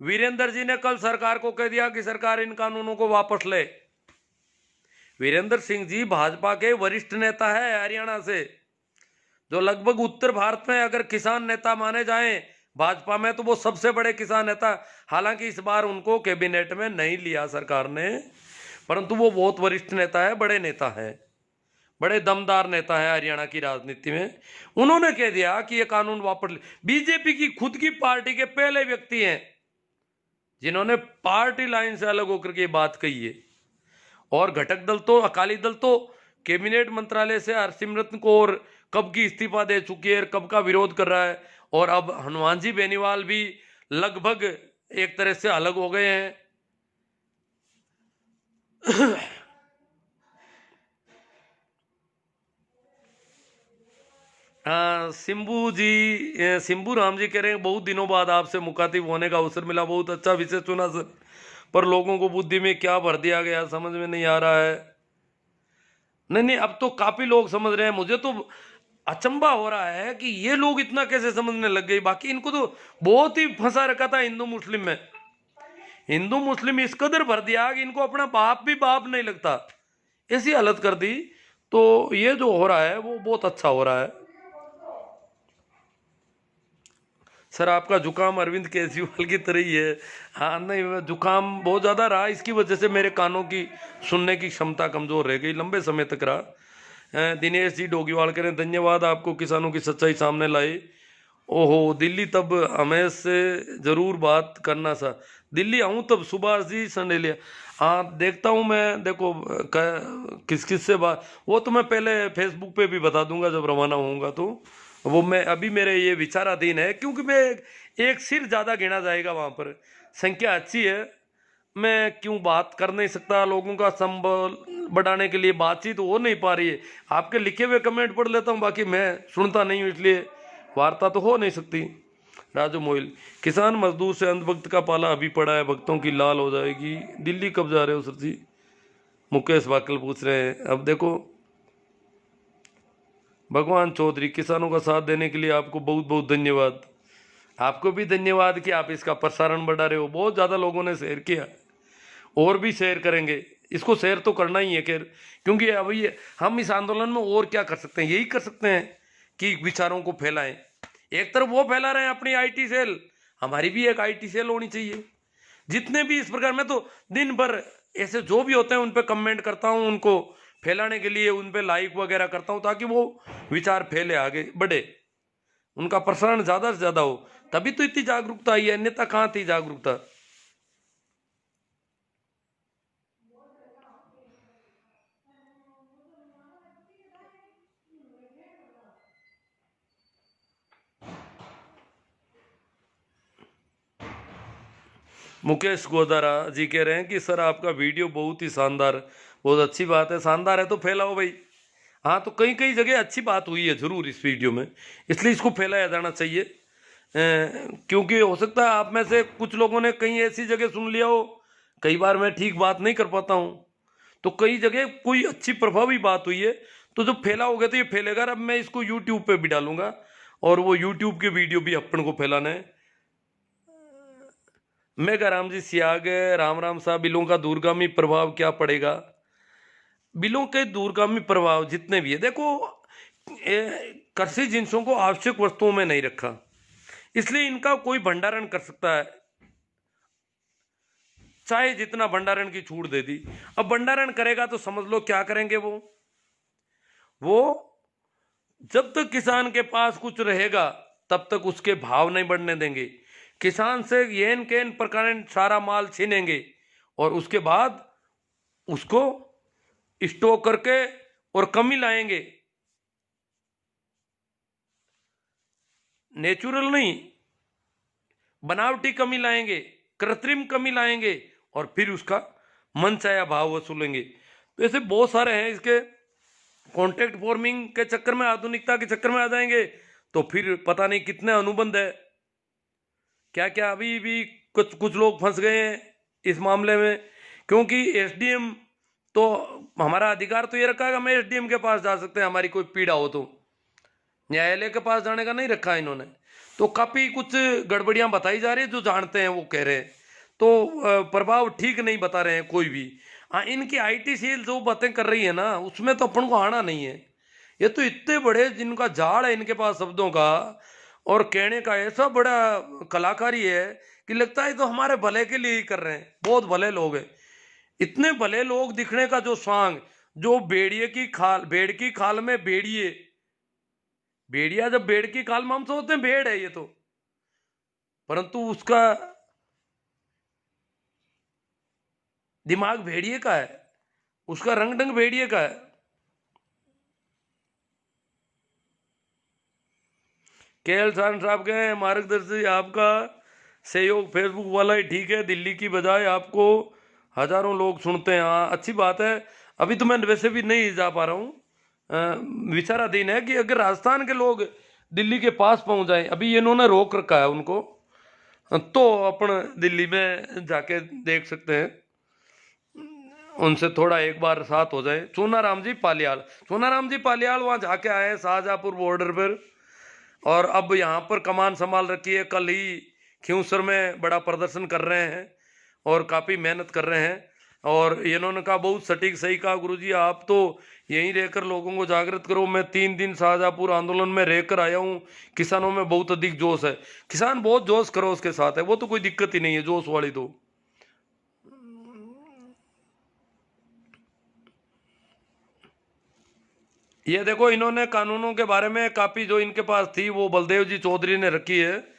वीरेंद्र जी ने कल सरकार को कह दिया कि सरकार इन कानूनों को वापस ले। वीरेंद्र सिंह जी भाजपा के वरिष्ठ नेता है हरियाणा से, जो लगभग उत्तर भारत में अगर किसान नेता माने जाएं भाजपा में तो वो सबसे बड़े किसान नेता। हालांकि इस बार उनको कैबिनेट में नहीं लिया सरकार ने, परंतु वो बहुत वरिष्ठ नेता है, बड़े नेता है, बड़े दमदार नेता है हरियाणा की राजनीति में। उन्होंने कह दिया कि ये कानून वापस। बीजेपी की खुद की पार्टी के पहले व्यक्ति हैं जिन्होंने पार्टी लाइन से अलग होकर के बात कही है। और घटक दल तो, अकाली दल तो कैबिनेट मंत्रालय से हरसिमरत कौर कब की इस्तीफा दे चुकी है, कब का विरोध कर रहा है। और अब हनुमान जी बेनीवाल भी लगभग एक तरह से अलग हो गए हैं। सिंबू जी, सिंबू राम जी कह रहे हैं बहुत दिनों बाद आपसे मुखातिब होने का अवसर मिला, बहुत अच्छा विषय चुना सर, पर लोगों को बुद्धि में क्या भर दिया गया समझ में नहीं आ रहा है। नहीं, अब तो काफी लोग समझ रहे हैं। मुझे तो अचंभा हो रहा है कि ये लोग इतना कैसे समझने लग गए, बाकी इनको तो बहुत ही फंसा रखा था हिंदू मुस्लिम में। हिंदू मुस्लिम इस कदर भर दिया कि इनको अपना बाप भी बाप नहीं लगता, ऐसी हालत कर दी। तो ये जो हो रहा है वो बहुत अच्छा हो रहा है। सर आपका जुकाम अरविंद केजरीवाल की तरह ही है। हाँ, नहीं, जुकाम बहुत ज़्यादा रहा, इसकी वजह से मेरे कानों की सुनने की क्षमता कमज़ोर रह गई, लंबे समय तक रहा। दिनेश जी डोगीवाल करें, धन्यवाद आपको किसानों की सच्चाई सामने लाई। ओहो, दिल्ली तब हमें से ज़रूर बात करना सा, दिल्ली आऊँ तब। सुभाष जी संडेलिया, हाँ देखता हूँ मैं, देखो किस किस से बात, वो तो मैं पहले फेसबुक पे भी बता दूंगा जब रवाना होऊंगा। तो वो मैं अभी मेरे ये विचाराधीन है, क्योंकि मैं एक सिर ज़्यादा गिना जाएगा वहाँ पर, संख्या अच्छी है, मैं क्यों बात कर नहीं सकता। लोगों का संबल बढ़ाने के लिए बातचीत हो नहीं पा रही है। आपके लिखे हुए कमेंट पढ़ लेता हूँ, बाकी मैं सुनता नहीं हूँ, इसलिए वार्ता तो हो नहीं सकती। राजू मोइल, किसान मजदूर से अंधभक्त का पाला अभी पड़ा है, भक्तों की लाल हो जाएगी। दिल्ली कब जा रहे हो सर जी? मुकेश वाकल पूछ रहे हैं। अब देखो, भगवान चौधरी, किसानों का साथ देने के लिए आपको बहुत बहुत धन्यवाद। आपको भी धन्यवाद कि आप इसका प्रसारण बढ़ा रहे हो। बहुत ज़्यादा लोगों ने शेयर किया, और भी शेयर करेंगे। इसको शेयर तो करना ही है, खैर, क्योंकि अब ये हम इस आंदोलन में और क्या कर सकते हैं, यही कर सकते हैं कि विचारों को फैलाएं। एक तरफ वो फैला रहे हैं अपनी आईटी सेल, हमारी भी एक आईटी सेल होनी चाहिए। जितने भी इस प्रकार, मैं तो दिन भर ऐसे जो भी होते हैं उन पे कमेंट करता हूँ, उनको फैलाने के लिए उन पे लाइक वगैरह करता हूँ, ताकि वो विचार फैले, आगे बढ़े, उनका प्रसारण ज़्यादा से ज़्यादा हो। तभी तो इतनी जागरूकता आई है, अन्यथा कहाँ थी जागरूकता। मुकेश गोदारा जी कह रहे हैं कि सर आपका वीडियो बहुत ही शानदार, बहुत अच्छी बात है। शानदार है तो फैलाओ भाई। हाँ, तो कई कई जगह अच्छी बात हुई है जरूर इस वीडियो में, इसलिए इसको फैलाया जाना चाहिए। क्योंकि हो सकता है आप में से कुछ लोगों ने कहीं ऐसी जगह सुन लिया हो, कई बार मैं ठीक बात नहीं कर पाता हूँ, तो कई जगह कोई अच्छी प्रभावी बात हुई है, तो जब फैलाओगे तो ये फैलेगा। अब मैं इसको यूट्यूब पे भी डालूंगा, और वो यूट्यूब के वीडियो भी अपन को फैलाना है। मेघा राम जी सियाग, राम राम साहब, बिलों का दूरगामी प्रभाव क्या पड़ेगा? बिलों के दूरगामी प्रभाव जितने भी है, देखो कृषि जिंसों को आवश्यक वस्तुओं में नहीं रखा, इसलिए इनका कोई भंडारण कर सकता है, चाहे जितना भंडारण की छूट दे दी। अब भंडारण करेगा तो समझ लो क्या करेंगे वो जब तक किसान के पास कुछ रहेगा तब तक उसके भाव नहीं बढ़ने देंगे। किसान से येन केन प्रकार सारा माल छीनेंगे और उसके बाद उसको स्टॉक करके और कमी लाएंगे। नेचुरल नहीं, बनावटी कमी लाएंगे, कृत्रिम कमी लाएंगे और फिर उसका मनचाहा भाव वसूलेंगे। तो ऐसे बहुत सारे हैं। इसके कॉन्ट्रैक्ट फार्मिंग के चक्कर में, आधुनिकता के चक्कर में आ जाएंगे तो फिर पता नहीं कितने अनुबंध है, क्या क्या। अभी भी कुछ लोग फंस गए हैं इस मामले में, क्योंकि एसडीएम तो हमारा अधिकार तो ये रखा है कि हम एसडीएम के पास जा सकते हैं, हमारी कोई पीड़ा हो तो। न्यायालय के पास जाने का नहीं रखा है इन्होंने। तो काफी कुछ गड़बड़ियां बताई जा रही है, जो जानते हैं वो कह रहे हैं, तो प्रभाव ठीक नहीं बता रहे हैं कोई भी। हाँ, इनकी आईटी सेल जो बातें कर रही है ना, उसमें तो अपन को आना नहीं है। ये तो इतने बड़े जिनका जाड़ है इनके पास शब्दों का, और कहने का ऐसा बड़ा कलाकारी है कि लगता है तो हमारे भले के लिए ही कर रहे हैं। बहुत भले लोग हैं, इतने भले लोग दिखने का जो सांग, जो भेड़िए की खाल, भेड़ की खाल में भेड़िए, भेड़िया जब भेड़ की खाल में, हम सोचते हैं भेड़ है ये तो, परंतु उसका दिमाग भेड़िए का है, उसका रंग ढंग भेड़िए का है। केएल खान साहब के मार्गदर्शी, आपका सहयोग फेसबुक वाला ही ठीक है, दिल्ली की बजाय आपको हजारों लोग सुनते हैं। हाँ, अच्छी बात है। अभी तो मैं वैसे भी नहीं जा पा रहा हूँ, विचाराधीन है कि अगर राजस्थान के लोग दिल्ली के पास पहुंच जाए, अभी इन्होंने रोक रखा है उनको, तो अपन दिल्ली में जाके देख सकते हैं, उनसे थोड़ा एक बार साथ हो जाए। सोनाराम जी पालियाल, सोनाराम जी पालियाल वहाँ जाके आए हैं शाहजहाँपुर बॉर्डर पर, और अब यहाँ पर कमान संभाल रखी है। कल ही खियूसर में बड़ा प्रदर्शन कर रहे हैं और काफ़ी मेहनत कर रहे हैं। और इन्होंने कहा, बहुत सटीक सही कहा गुरुजी, आप तो यहीं रहकर लोगों को जागृत करो। मैं 3 दिन शाहजहाँपुर आंदोलन में रहकर आया हूँ, किसानों में बहुत अधिक जोश है। किसान बहुत जोश करो उसके साथ है, वो तो कोई दिक्कत ही नहीं है, जोश वाली तो। ये देखो, इन्होंने कानूनों के बारे में कापी जो इनके पास थी वो बलदेव जी चौधरी ने रखी है।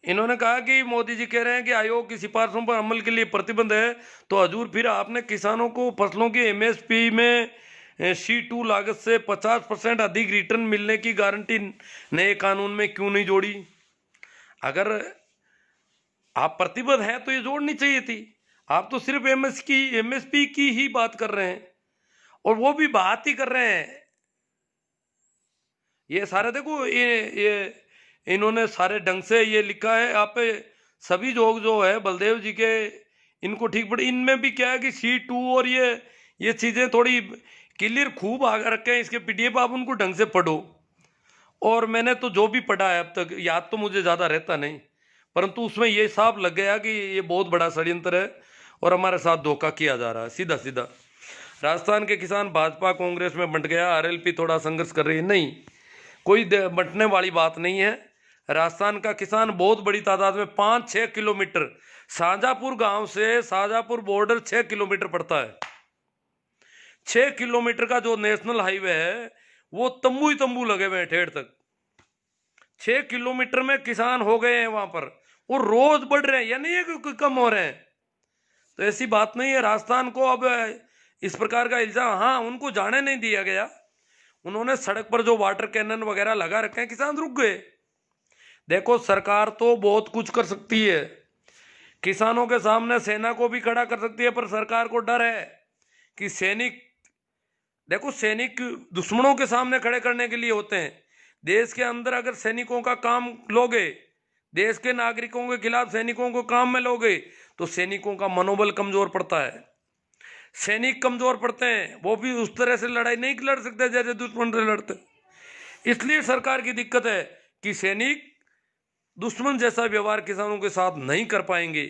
इन्होंने कहा कि मोदी जी कह रहे हैं कि आयोग की सिफारिशों पर अमल के लिए प्रतिबंध है, तो हजूर फिर आपने किसानों को फसलों की एमएसपी में C2 लागत से 50% अधिक रिटर्न मिलने की गारंटी नए कानून में क्यों नहीं जोड़ी? अगर आप प्रतिबद्ध हैं तो ये जोड़नी चाहिए थी। आप तो सिर्फ एमएसपी की ही बात कर रहे हैं, और वो भी बात ही कर रहे हैं। ये सारे देखो, ये इन्होंने सारे ढंग से ये लिखा है। आप सभी लोग जो है बलदेव जी के, इनको ठीक पड़े। इनमें भी क्या है कि C2 और ये चीजें थोड़ी क्लियर खूब आगे रखे हैं इसके PDF, आप उनको ढंग से पढ़ो। और मैंने तो जो भी पढ़ा है अब तक, याद तो मुझे ज्यादा रहता नहीं, परंतु उसमें ये साफ लग गया कि ये बहुत बड़ा षड्यंत्र है और हमारे साथ धोखा किया जा रहा है सीधा सीधा। राजस्थान के किसान भाजपा कांग्रेस में बंट गया, RLP थोड़ा संघर्ष कर रही है। नहीं, कोई बंटने वाली बात नहीं है। राजस्थान का किसान बहुत बड़ी तादाद में, 5-6 किलोमीटर, शाहजहाँपुर गांव से शाहजहाँपुर बॉर्डर 6 किलोमीटर पड़ता है। 6 किलोमीटर का जो नेशनल हाईवे है वो तंबू ही तंबू लगे हुए हैं ठेठ तक। 6 किलोमीटर में किसान हो गए हैं वहां पर, और रोज बढ़ रहे हैं, या नहीं है कि कम हो रहे हैं। तो ऐसी बात नहीं है। राजस्थान को अब इस प्रकार का इल्जाम, हाँ उनको जाने नहीं दिया गया, उन्होंने सड़क पर जो वाटर कैनन वगैरह लगा रखे हैं, किसान रुक गए। देखो सरकार तो बहुत कुछ कर सकती है, किसानों के सामने सेना को भी खड़ा कर सकती है, पर सरकार को डर है कि सैनिक, देखो सैनिक दुश्मनों के सामने खड़े करने के लिए होते हैं। देश के अंदर अगर सैनिकों का काम लोगे, देश के नागरिकों के खिलाफ सैनिकों को काम में लोगे, तो सैनिकों का मनोबल कमजोर पड़ता है, सैनिक कमजोर पड़ते हैं, वो भी उस तरह से लड़ाई नहीं लड़ सकते जैसे दुश्मन से लड़ते। इसलिए सरकार की दिक्कत है कि सैनिक दुश्मन जैसा व्यवहार किसानों के साथ नहीं कर पाएंगे,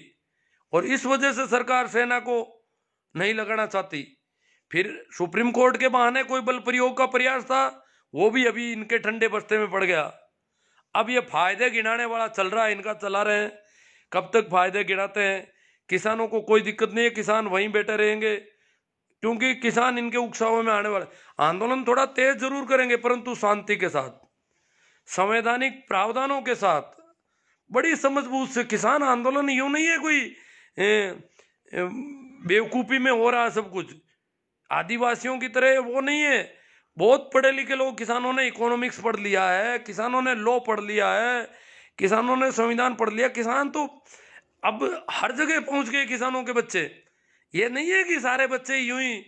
और इस वजह से सरकार सेना को नहीं लगाना चाहती। फिर सुप्रीम कोर्ट के बहाने कोई बल प्रयोग का प्रयास था, वो भी अभी इनके ठंडे बस्ते में पड़ गया। अब ये फायदे गिनाने वाला चल रहा है, इनका चला रहे हैं, कब तक फायदे गिनाते हैं। किसानों को कोई दिक्कत नहीं है, किसान वहीं बैठे रहेंगे, क्योंकि किसान इनके उकसावे में आने वाले। आंदोलन थोड़ा तेज जरूर करेंगे, परंतु शांति के साथ, संवैधानिक प्रावधानों के साथ, बड़ी समझबूझ से। किसान आंदोलन यूं नहीं है कोई बेवकूफ़ी में हो रहा है सब कुछ, आदिवासियों की तरह वो नहीं है। बहुत पढ़े लिखे लोग, किसानों ने इकोनॉमिक्स पढ़ लिया है, किसानों ने लॉ पढ़ लिया है, किसानों ने संविधान पढ़ लिया। किसान तो अब हर जगह पहुंच गए, किसानों के बच्चे। ये नहीं है कि सारे बच्चे यूं ही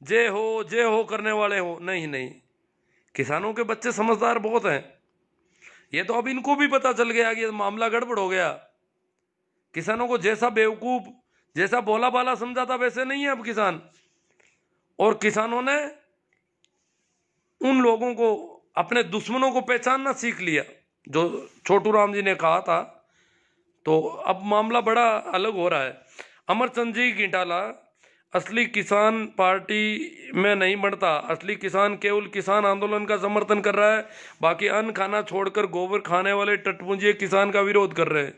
जय हो करने वाले हो, नहीं नहीं, किसानों के बच्चे समझदार बहुत हैं। ये तो अब इनको भी पता चल गया कि मामला गड़बड़ हो गया। किसानों को जैसा बेवकूफ, जैसा भोला भाला समझा था, वैसे नहीं है अब किसान। और किसानों ने उन लोगों को, अपने दुश्मनों को पहचानना सीख लिया, जो छोटू राम जी ने कहा था। तो अब मामला बड़ा अलग हो रहा है। अमरचंद जी गिंटाला, असली किसान पार्टी में नहीं बढ़ता, असली किसान केवल किसान आंदोलन का समर्थन कर रहा है, बाकी अन्न खाना छोड़कर गोबर खाने वाले टटपुंजिए किसान का विरोध कर रहे हैं।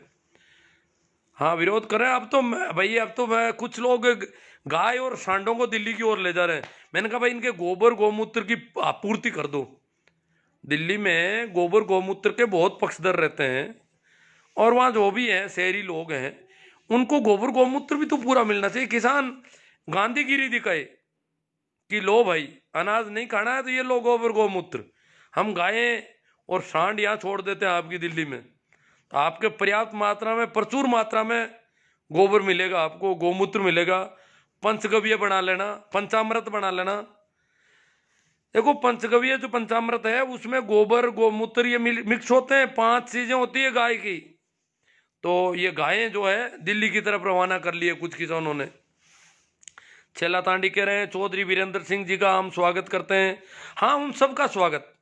हाँ विरोध कर रहे हैं। अब तो भाई, अब तो मैं, कुछ लोग गाय और सांडों को दिल्ली की ओर ले जा रहे हैं। मैंने कहा भाई इनके गोबर गोमूत्र की आपूर्ति कर दो। दिल्ली में गोबर गोमूत्र के बहुत पक्षधर रहते हैं, और वहाँ जो भी हैं शहरी लोग हैं, उनको गोबर गोमूत्र भी तो पूरा मिलना चाहिए। किसान गांधीगिरी दिखाए कि लो भाई अनाज नहीं खाना है तो ये लो गोबर गोमूत्र, हम गायें और सांड यहाँ छोड़ देते हैं आपकी दिल्ली में, तो आपके पर्याप्त मात्रा में, प्रचुर मात्रा में गोबर मिलेगा, आपको गोमूत्र मिलेगा। पंचगव्य बना लेना, पंचामृत बना लेना। देखो पंचगव्य जो पंचामृत है, उसमें गोबर गोमूत्र ये मिक्स होते हैं, 5 चीजें होती है गाय की। तो ये गायें जो है दिल्ली की तरफ रवाना कर लिए कुछ किसानों ने। छेला तांडी कह रहे हैं, चौधरी वीरेंद्र सिंह जी का हम स्वागत करते हैं। हाँ उन सबका स्वागत,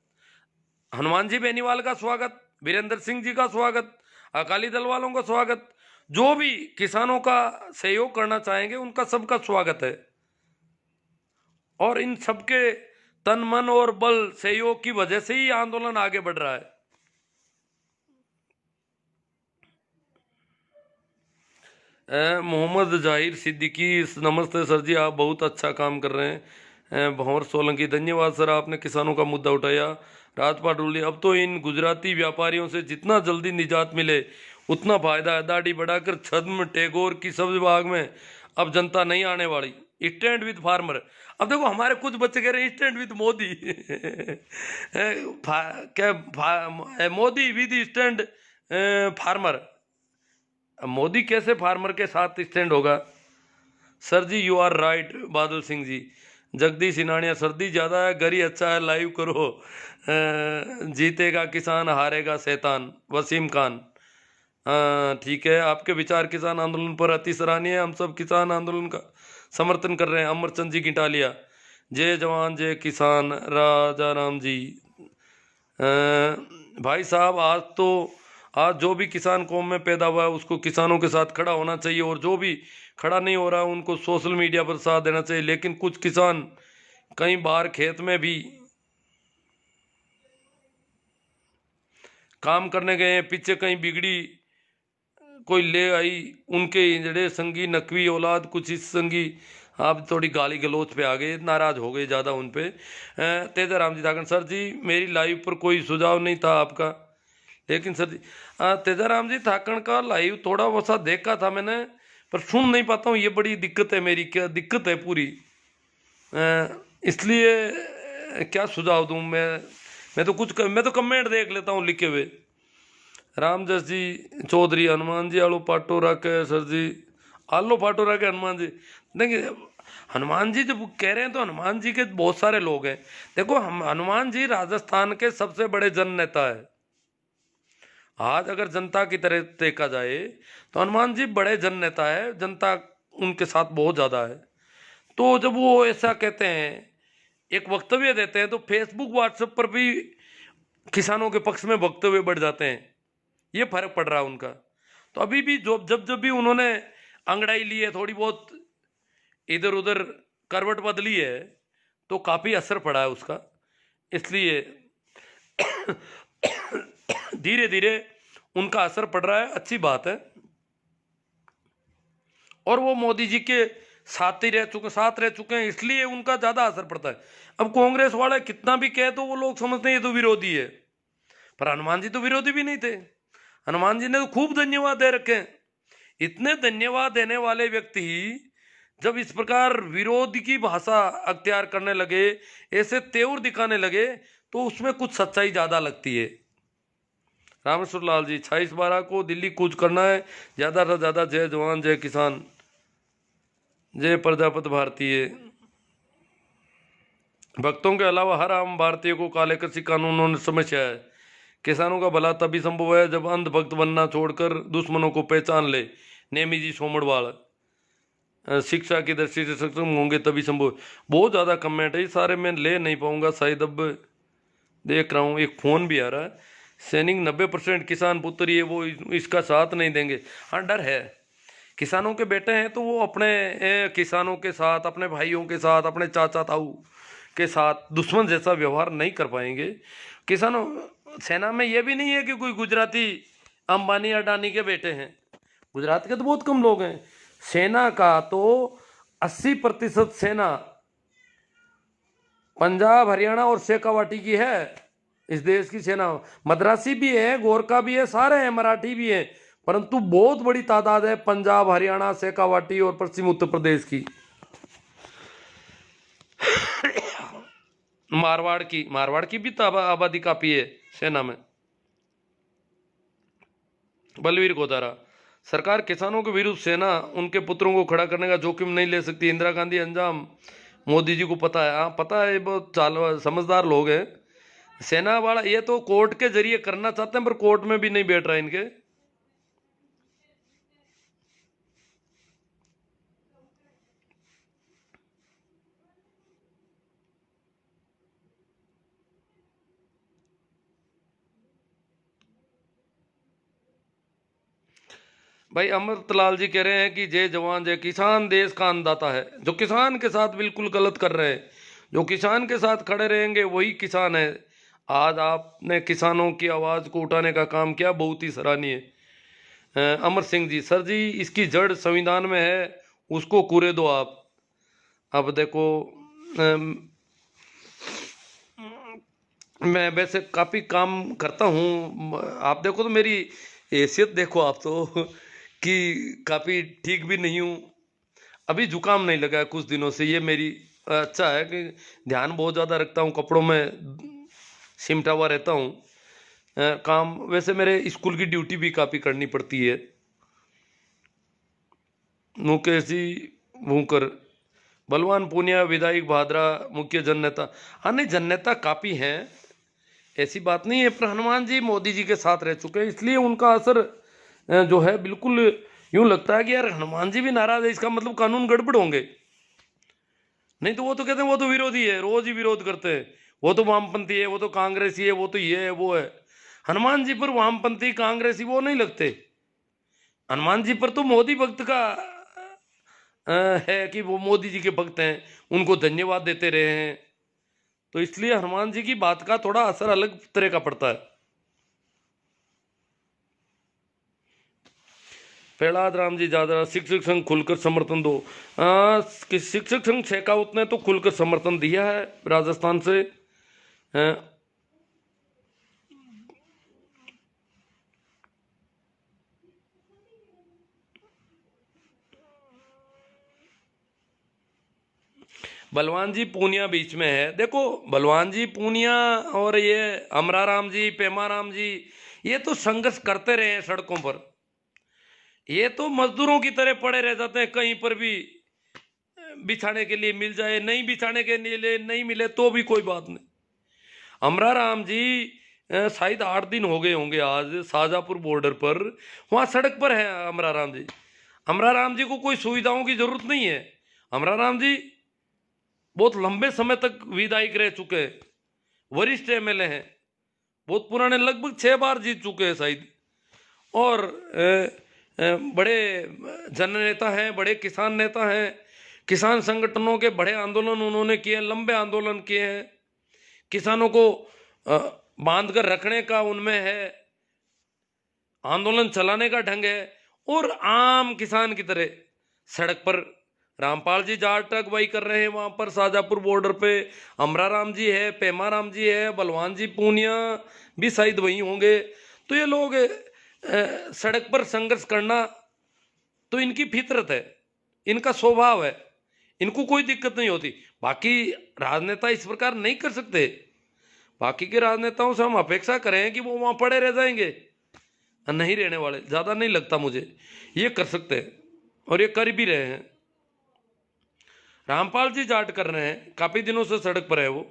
हनुमान जी बेनीवाल का स्वागत, वीरेंद्र सिंह जी का स्वागत, अकाली दल वालों का स्वागत, जो भी किसानों का सहयोग करना चाहेंगे उनका सबका स्वागत है। और इन सबके तन मन और बल सहयोग की वजह से ही आंदोलन आगे बढ़ रहा है। मोहम्मद जाहिर सिद्दीकी, नमस्ते सर जी, आप बहुत अच्छा काम कर रहे हैं। भंवर सोलंकी, धन्यवाद सर, आपने किसानों का मुद्दा उठाया। राजपाट रूली, अब तो इन गुजराती व्यापारियों से जितना जल्दी निजात मिले उतना फायदा है। दाढ़ी बढ़ाकर छद्म टैगोर की सब्ज बाग में अब जनता नहीं आने वाली। स्टैंड विद फार्मर, अब देखो हमारे कुछ बच्चे कह रहे हैं stand with Modi Modi with stand farmer. Modi कैसे फार्मर के साथ स्टैंड होगा? Sir ji you are right. Badal Singh जी, जगदीश सिनानिया, सर्दी ज़्यादा है, घर ही अच्छा है, लाइव करो। जीतेगा किसान, हारेगा शैतान। वसीम खान, ठीक है, आपके विचार किसान आंदोलन पर अति सराहनीय है, हम सब किसान आंदोलन का समर्थन कर रहे हैं। अमरचंद जी गिटालिया, जय जवान जय किसान। राजा राम जी, भाई साहब आज जो भी किसान कौम में पैदा हुआ है उसको किसानों के साथ खड़ा होना चाहिए, और जो भी खड़ा नहीं हो रहा है उनको सोशल मीडिया पर साथ देना चाहिए। लेकिन कुछ किसान कई बार खेत में भी काम करने गए, पीछे कहीं बिगड़ी कोई ले आई, उनके जड़े संगी नकवी औलाद कुछ इस संगी आप थोड़ी गाली गलौच पे आ गए, नाराज हो गए ज़्यादा उन पे। तेजाराम जी थाकन, सर जी मेरी लाइव पर कोई सुझाव नहीं था आपका, लेकिन सर जी तेजाराम जी थाकन का लाइव थोड़ा बहुत सा देखा था मैंने, पर सुन नहीं पाता हूँ, ये बड़ी दिक्कत है मेरी, क्या दिक्कत है पूरी। इसलिए क्या सुझाव दूँ मैं तो मैं तो कमेंट देख लेता हूँ लिखे हुए। रामजस जी चौधरी, हनुमान जी आलो पाटो रखे सर जी, आलो पाटो रखे हनुमान जी। देखिए हनुमान जी जब कह रहे हैं तो हनुमान जी के बहुत सारे लोग हैं। देखो हम हनुमान जी राजस्थान के सबसे बड़े जन नेता है। आज अगर जनता की तरह देखा जाए तो हनुमान जी बड़े जन नेता है, जनता उनके साथ बहुत ज़्यादा है। तो जब वो ऐसा कहते हैं, एक वक्तव्य देते हैं, तो फेसबुक व्हाट्सएप पर भी किसानों के पक्ष में वक्तव्य बढ़ जाते हैं। ये फर्क पड़ रहा है उनका। तो अभी भी जो जब भी उन्होंने अंगड़ाई ली है, थोड़ी बहुत इधर उधर करवट बदली है, तो काफ़ी असर पड़ा है उसका। इसलिए धीरे धीरे उनका असर पड़ रहा है, अच्छी बात है। और वो मोदी जी के साथ रह चुके हैं, इसलिए उनका ज़्यादा असर पड़ता है। अब कांग्रेस वाले कितना भी कहे तो वो लोग समझते हैं ये तो विरोधी है, पर हनुमान जी तो विरोधी भी नहीं थे। हनुमान जी ने तो खूब धन्यवाद दे रखे हैं। इतने धन्यवाद देने वाले व्यक्ति जब इस प्रकार विरोध की भाषा अख्तियार करने लगे, ऐसे तेवर दिखाने लगे, तो उसमें कुछ सच्चाई ज़्यादा लगती है। रामेश्वर लाल जी, 26/12 को दिल्ली कूच करना है, ज़्यादा से ज़्यादा जय जवान जय किसान, जय प्रजापति भारतीय। भक्तों के अलावा हर आम भारतीय को काले कृषि कानूनों ने समस्या है। किसानों का भला तभी संभव है जब अंधभक्त बनना छोड़कर दुश्मनों को पहचान ले। नेमी जी सोमड़वाल, शिक्षा की दृष्टि से सक्षम होंगे तभी संभव। बहुत ज़्यादा कमेंट है, ये सारे मैं ले नहीं पाऊंगा शायद। अब देख रहा हूँ एक फ़ोन भी आ रहा है। सैनिक 90% किसान पुत्र ये वो इसका साथ नहीं देंगे। हाँ, डर है। किसानों के बेटे हैं तो वो अपने किसानों के साथ, अपने भाइयों के साथ, अपने चाचा ताऊ के साथ दुश्मन जैसा व्यवहार नहीं कर पाएंगे। किसानों सेना में ये भी नहीं है कि कोई गुजराती अंबानी अडानी के बेटे हैं। गुजरात के तो बहुत कम लोग हैं। सेना का तो 80% सेना पंजाब हरियाणा और शेखावाटी की है। इस देश की सेना मद्रासी भी है, गोरखा भी है, सारे हैं, मराठी भी है, परंतु बहुत बड़ी तादाद है पंजाब हरियाणा शेखावाटी और पश्चिम उत्तर प्रदेश की। मारवाड़ की भी आबादी काफी है सेना में। बलवीर गोदारा, सरकार किसानों के विरुद्ध सेना उनके पुत्रों को खड़ा करने का जोखिम नहीं ले सकती। इंदिरा गांधी अंजाम मोदी जी को पता है। हाँ पता है, बहुत समझदार लोग हैं। सेना वाला ये तो कोर्ट के जरिए करना चाहते हैं, पर कोर्ट में भी नहीं बैठ रहा है इनके। भाई अमृतलाल जी कह रहे हैं कि जय जवान जय किसान देश का अन्नदाता है। जो किसान के साथ बिल्कुल गलत कर रहे हैं, जो किसान के साथ खड़े रहेंगे वही किसान है। आज आपने किसानों की आवाज़ को उठाने का काम किया, बहुत ही सराहनीय। अमर सिंह जी, सर जी इसकी जड़ संविधान में है, उसको कूरे दो आप। अब देखो मैं वैसे काफ़ी काम करता हूँ, आप देखो तो मेरी हैसियत देखो आप तो कि काफ़ी ठीक भी नहीं हूँ। अभी जुकाम नहीं लगा है कुछ दिनों से, ये मेरी अच्छा है कि ध्यान बहुत ज़्यादा रखता हूँ, कपड़ों में सिमटा हुआ रहता हूँ। काम वैसे मेरे स्कूल की ड्यूटी भी काफ़ी करनी पड़ती है। मुकेश जी भूकर, बलवान पूनिया विधायक भादरा मुख्य जन नेता। हाँ नहीं, जन नेता काफ़ी हैं, ऐसी बात नहीं है, पर हनुमान जी मोदी जी के साथ रह चुके हैं, इसलिए उनका असर जो है बिल्कुल यूं लगता है कि यार हनुमान जी भी नाराज है, इसका मतलब कानून गड़बड़ होंगे। नहीं तो वो तो कहते हैं वो तो विरोधी है, रोज ही विरोध करते हैं, वो तो वामपंथी है, वो तो कांग्रेसी है, वो तो ये है वो है। हनुमान जी पर वामपंथी कांग्रेसी वो नहीं लगते। हनुमान जी पर तो मोदी भक्त का है कि वो मोदी जी के भक्त हैं, उनको धन्यवाद देते रहे हैं, तो इसलिए हनुमान जी की बात का थोड़ा असर अलग तरह का पड़ता है। प्रहलाद राम जी जादरा, शिक्षक संघ खुलकर समर्थन दो। शिक्षक संघ शेखावत ने तो खुलकर समर्थन दिया है राजस्थान से। बलवान जी पूनिया बीच में है। देखो बलवान जी पूनिया और ये अमरा राम जी, पेमा राम जी, ये तो संघर्ष करते रहे हैं सड़कों पर। ये तो मजदूरों की तरह पड़े रह जाते हैं, कहीं पर भी बिछाने के लिए मिल जाए, नहीं बिछाने के लिए नहीं मिले तो भी कोई बात नहीं। अमरा राम जी शायद 8 दिन हो गए होंगे आज शाहजहाँपुर बॉर्डर पर, वहां सड़क पर है अमरा राम जी। अमरा राम जी को कोई सुविधाओं की जरूरत नहीं है। अमरा राम जी बहुत लंबे समय तक विधायक रह चुके हैं, वरिष्ठ एमएलए हैं, बहुत पुराने, लगभग 6 बार जीत चुके हैं शायद, और बड़े जननेता हैं, बड़े किसान नेता हैं। किसान संगठनों के बड़े आंदोलन उन्होंने किए, लंबे आंदोलन किए हैं। किसानों को बांध कर रखने का उनमें है, आंदोलन चलाने का ढंग है। और आम किसान की तरह सड़क पर रामपाल जी जाट अगुवाई कर रहे हैं वहां पर शाहजहाँपुर बॉर्डर पे। अमरा राम जी है, पेमा राम जी है, बलवान जी पूनिया भी शायद वही होंगे। तो ये लोग सड़क पर संघर्ष करना तो इनकी फितरत है, इनका स्वभाव है, इनको कोई दिक्कत नहीं होती। बाकी राजनेता इस प्रकार नहीं कर सकते। बाकी के राजनेताओं से हम अपेक्षा करें कि वो वहां पड़े रह जाएंगे, नहीं रहने वाले, ज्यादा नहीं लगता मुझे ये कर सकते हैं, और ये कर भी रहे हैं। रामपाल जी जाट कर रहे हैं, काफी दिनों से सड़क पर है वो।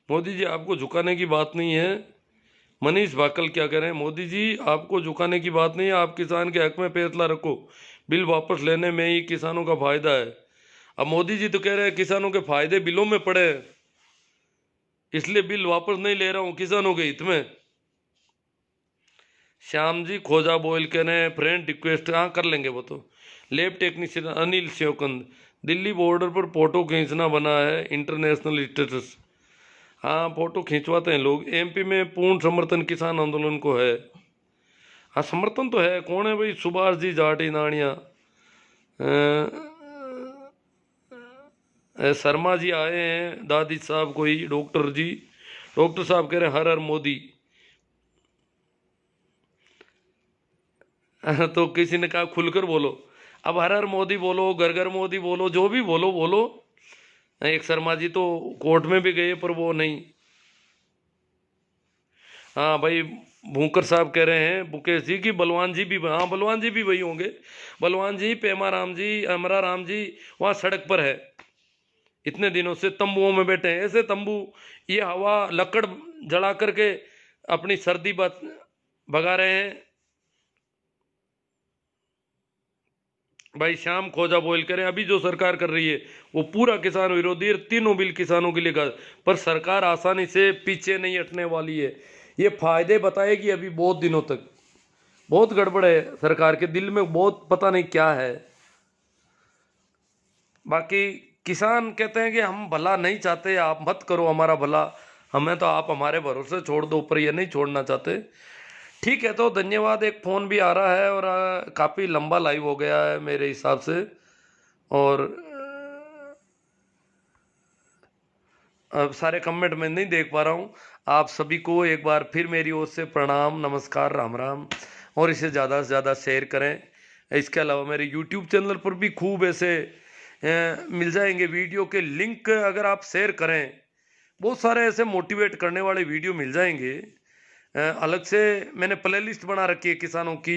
मोदी जी आपको झुकाने की बात नहीं है। मनीष भाकल क्या कह रहे हैं, मोदी जी आपको झुकाने की बात नहीं है, आप किसान के हक में फैसला रखो, बिल वापस लेने में ही किसानों का फायदा है। अब मोदी जी तो कह रहे हैं किसानों के फायदे बिलों में पड़े हैं, इसलिए बिल वापस नहीं ले रहा हूं किसानों के हित में। श्याम जी खोजा बोल कह रहे हैं फ्रेंड रिक्वेस्ट, हाँ कर लेंगे वो तो। Lab technician Anil Shivkand, Delhi border पर फोटो खींचना बना है इंटरनेशनल स्टेटस। हाँ फोटो खिंचवाते हैं लोग। एमपी में पूर्ण समर्थन किसान आंदोलन को है। हाँ समर्थन तो है। कौन है भाई, सुभाष जी जाट नानिया, शर्मा जी आए हैं, दादी साहब कोई, डॉक्टर जी, डॉक्टर साहब कह रहे हैं हर हर मोदी। तो किसी ने कहा खुलकर बोलो, अब हर हर मोदी बोलो, घर घर मोदी बोलो, जो भी बोलो बोलो। एक शर्मा जी तो कोर्ट में भी गए पर वो नहीं। हाँ भाई भूंकर साहब कह रहे हैं मुकेश जी की बलवान जी भी, हाँ बलवान जी भी वही होंगे। बलवान जी, पेमा राम जी, अमरा राम जी वहाँ सड़क पर है, इतने दिनों से तंबुओं में बैठे हैं। ऐसे तंबू, ये हवा लकड़ जला करके अपनी सर्दी भगा रहे हैं। भाई शाम खोजा बोल करें, अभी जो सरकार कर रही है वो पूरा किसान विरोधी है, तीनों बिल किसानों के लिए कर, पर सरकार आसानी से पीछे नहीं हटने वाली है। ये फायदे बताएगी अभी बहुत दिनों तक। बहुत गड़बड़ है सरकार के दिल में, बहुत पता नहीं क्या है। बाकी किसान कहते हैं कि हम भला नहीं चाहते, आप मत करो हमारा भला, हमें तो आप हमारे भरोसे छोड़ दो, पर ये नहीं छोड़ना चाहते। ठीक है तो धन्यवाद। एक फ़ोन भी आ रहा है और काफ़ी लंबा लाइव हो गया है मेरे हिसाब से, और अब सारे कमेंट मैं नहीं देख पा रहा हूँ। आप सभी को एक बार फिर मेरी ओर से प्रणाम, नमस्कार, राम राम, और इसे ज़्यादा से ज़्यादा शेयर करें। इसके अलावा मेरे यूट्यूब चैनल पर भी खूब ऐसे मिल जाएंगे वीडियो के लिंक, अगर आप शेयर करें बहुत सारे ऐसे मोटिवेट करने वाले वीडियो मिल जाएंगे। अलग से मैंने प्ले लिस्ट बना रखी है किसानों की,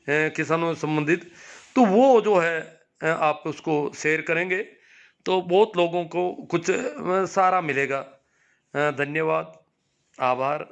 किसानों से संबंधित, तो वो जो है आप उसको शेयर करेंगे तो बहुत लोगों को कुछ सारा मिलेगा। धन्यवाद, आभार।